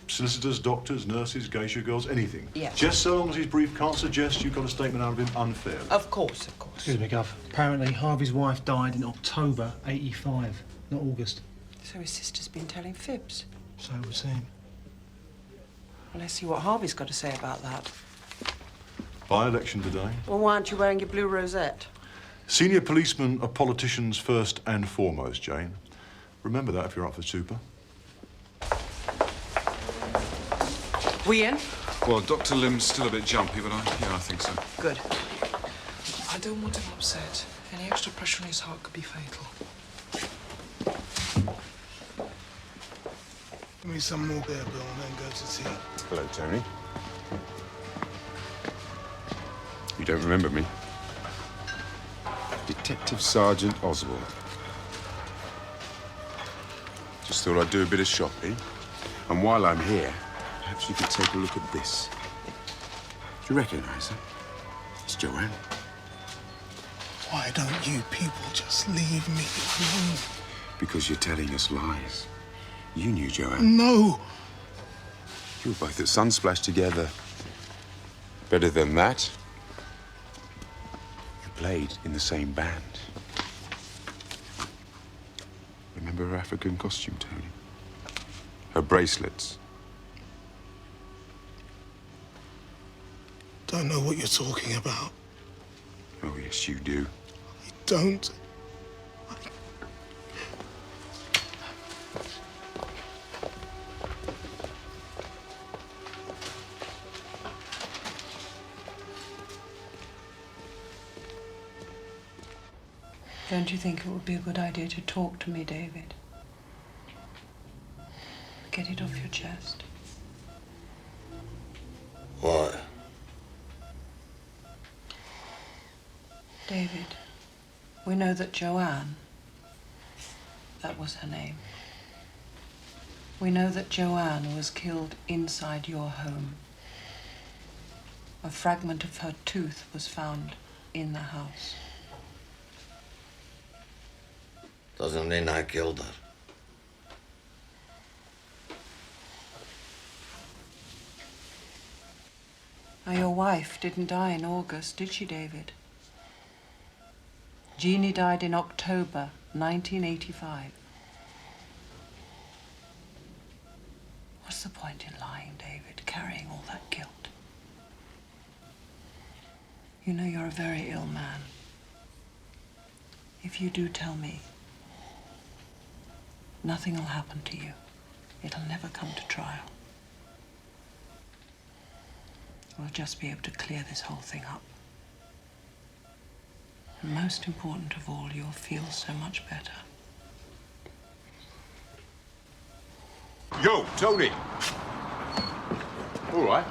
Solicitors, doctors, nurses, geisha girls, anything. Yes. Just so long as his brief can't suggest you've got a statement out of him unfair. Of course. Excuse me, Gov. Apparently Harvey's wife died in October '85, not August. So his sister's been telling fibs. So it would seem. Well, let's see what Harvey's got to say about that. By-election today. Well, why aren't you wearing your blue rosette? Senior policemen are politicians first and foremost, Jane. Remember that if you're up for super. We in? Well, Dr. Lim's still a bit jumpy, but I think so. Good. I don't want him upset. Any extra pressure on his heart could be fatal. Give me some more beer, Bill, and then go to tea. Hello, Tony. You don't remember me? Detective Sergeant Oswald. Just thought I'd do a bit of shopping. And while I'm here, perhaps you could take a look at this. Do you recognise her? It's Joanne. Why don't you people just leave me alone? Because you're telling us lies. You knew Joanne. No. You were both at Sunsplash together. Better than that, you played in the same band. Remember her African costume, Tony? Her bracelets. Don't know what you're talking about. Oh, yes, you do. Don't. Don't you think it would be a good idea to talk to me, David? Get it off your chest. Why? David, we know that Joanne, that was her name. We know that Joanne was killed inside your home. A fragment of her tooth was found in the house. Doesn't mean I killed her. Now, your wife didn't die in August, did she, David? Jeannie died in October 1985. What's the point in lying, David, carrying all that guilt? You know you're a very ill man. If you do tell me, nothing will happen to you. It'll never come to trial. We'll just be able to clear this whole thing up. And most important of all, you'll feel so much better. Yo, Tony! All right.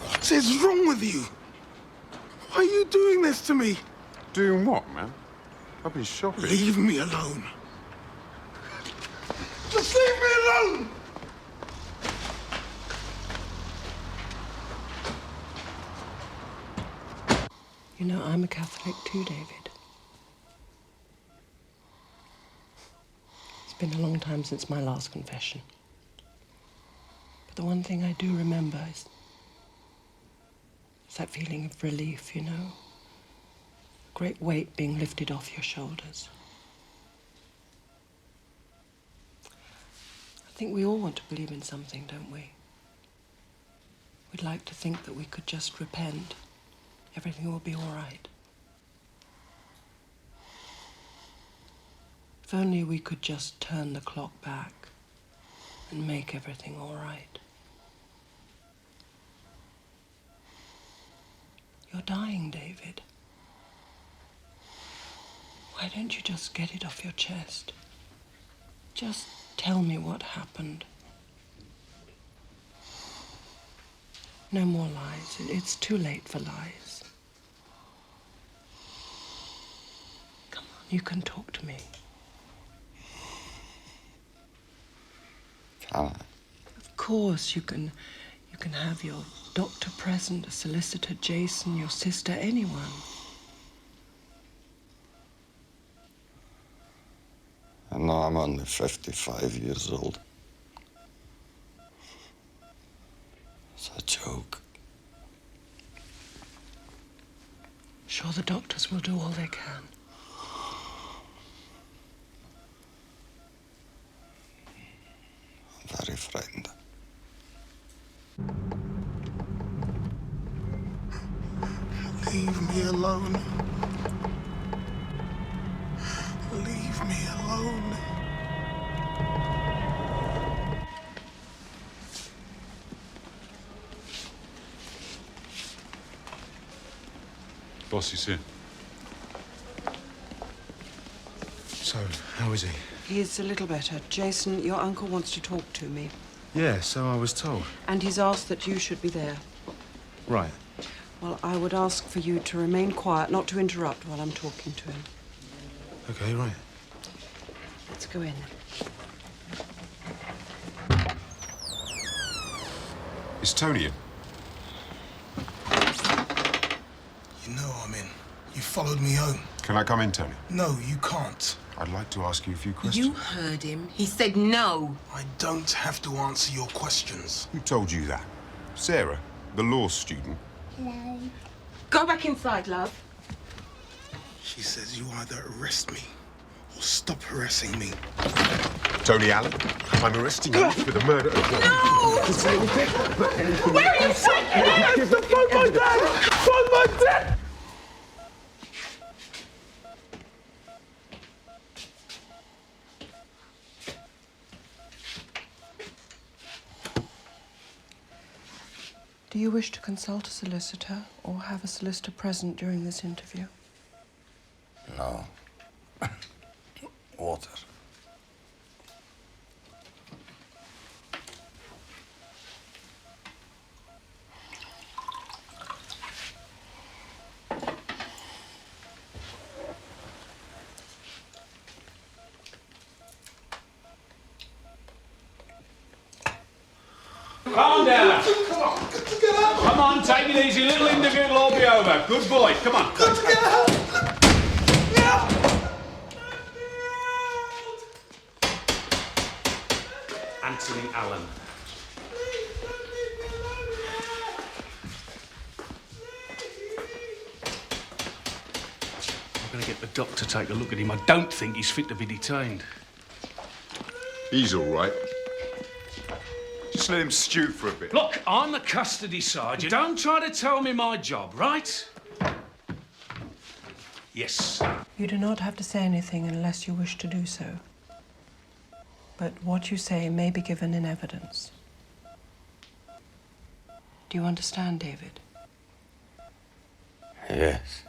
What is wrong with you? Why are you doing this to me? Doing what, man? I've been shopping. Leave me alone. Just leave me alone! You know, I'm a Catholic too, David. It's been a long time since my last confession. But the one thing I do remember is that feeling of relief, you know? A great weight being lifted off your shoulders. I think we all want to believe in something, don't we? We'd like to think that we could just repent. Everything will be all right. If only we could just turn the clock back and make everything all right. You're dying, David. Why don't you just get it off your chest? Just tell me what happened. No more lies. It's too late for lies. Come on, you can talk to me. Can I? Of course, you can have your doctor present, a solicitor, Jason, your sister, anyone. I know I'm only 55 years old. It's a joke. Sure, the doctors will do all they can. I'm very frightened. Leave me alone. Leave me alone. Boss, you soon. So, how is he? He's a little better. Jason, your uncle wants to talk to me. Yeah, so I was told. And he's asked that you should be there. Right. Well, I would ask for you to remain quiet, not to interrupt while I'm talking to him. Okay, right. Let's go in. Is Tony in? You know I'm in. You followed me home. Can I come in, Tony? No, you can't. I'd like to ask you a few questions. You heard him. He said no. I don't have to answer your questions. Who told you that? Sarah, the law student. No. Go back inside, love. She says you either arrest me or stop harassing me. Tony Allen, I'm arresting you for the murder of your... No! Where are you taking him? Find my dad! Find my dad! Do you wish to consult a solicitor or have a solicitor present during this interview? No. Water. Calm down. Come on, take it easy. Little interview will all be over. Good boy. Come on. Anthony Allen. I'm going to get the doctor to take a look at him. I don't think he's fit to be detained. He's all right. Just let him stew for a bit. Look, I'm the custody sergeant. Don't try to tell me my job, right? Yes. You do not have to say anything unless you wish to do so. But what you say may be given in evidence. Do you understand, David? Yes.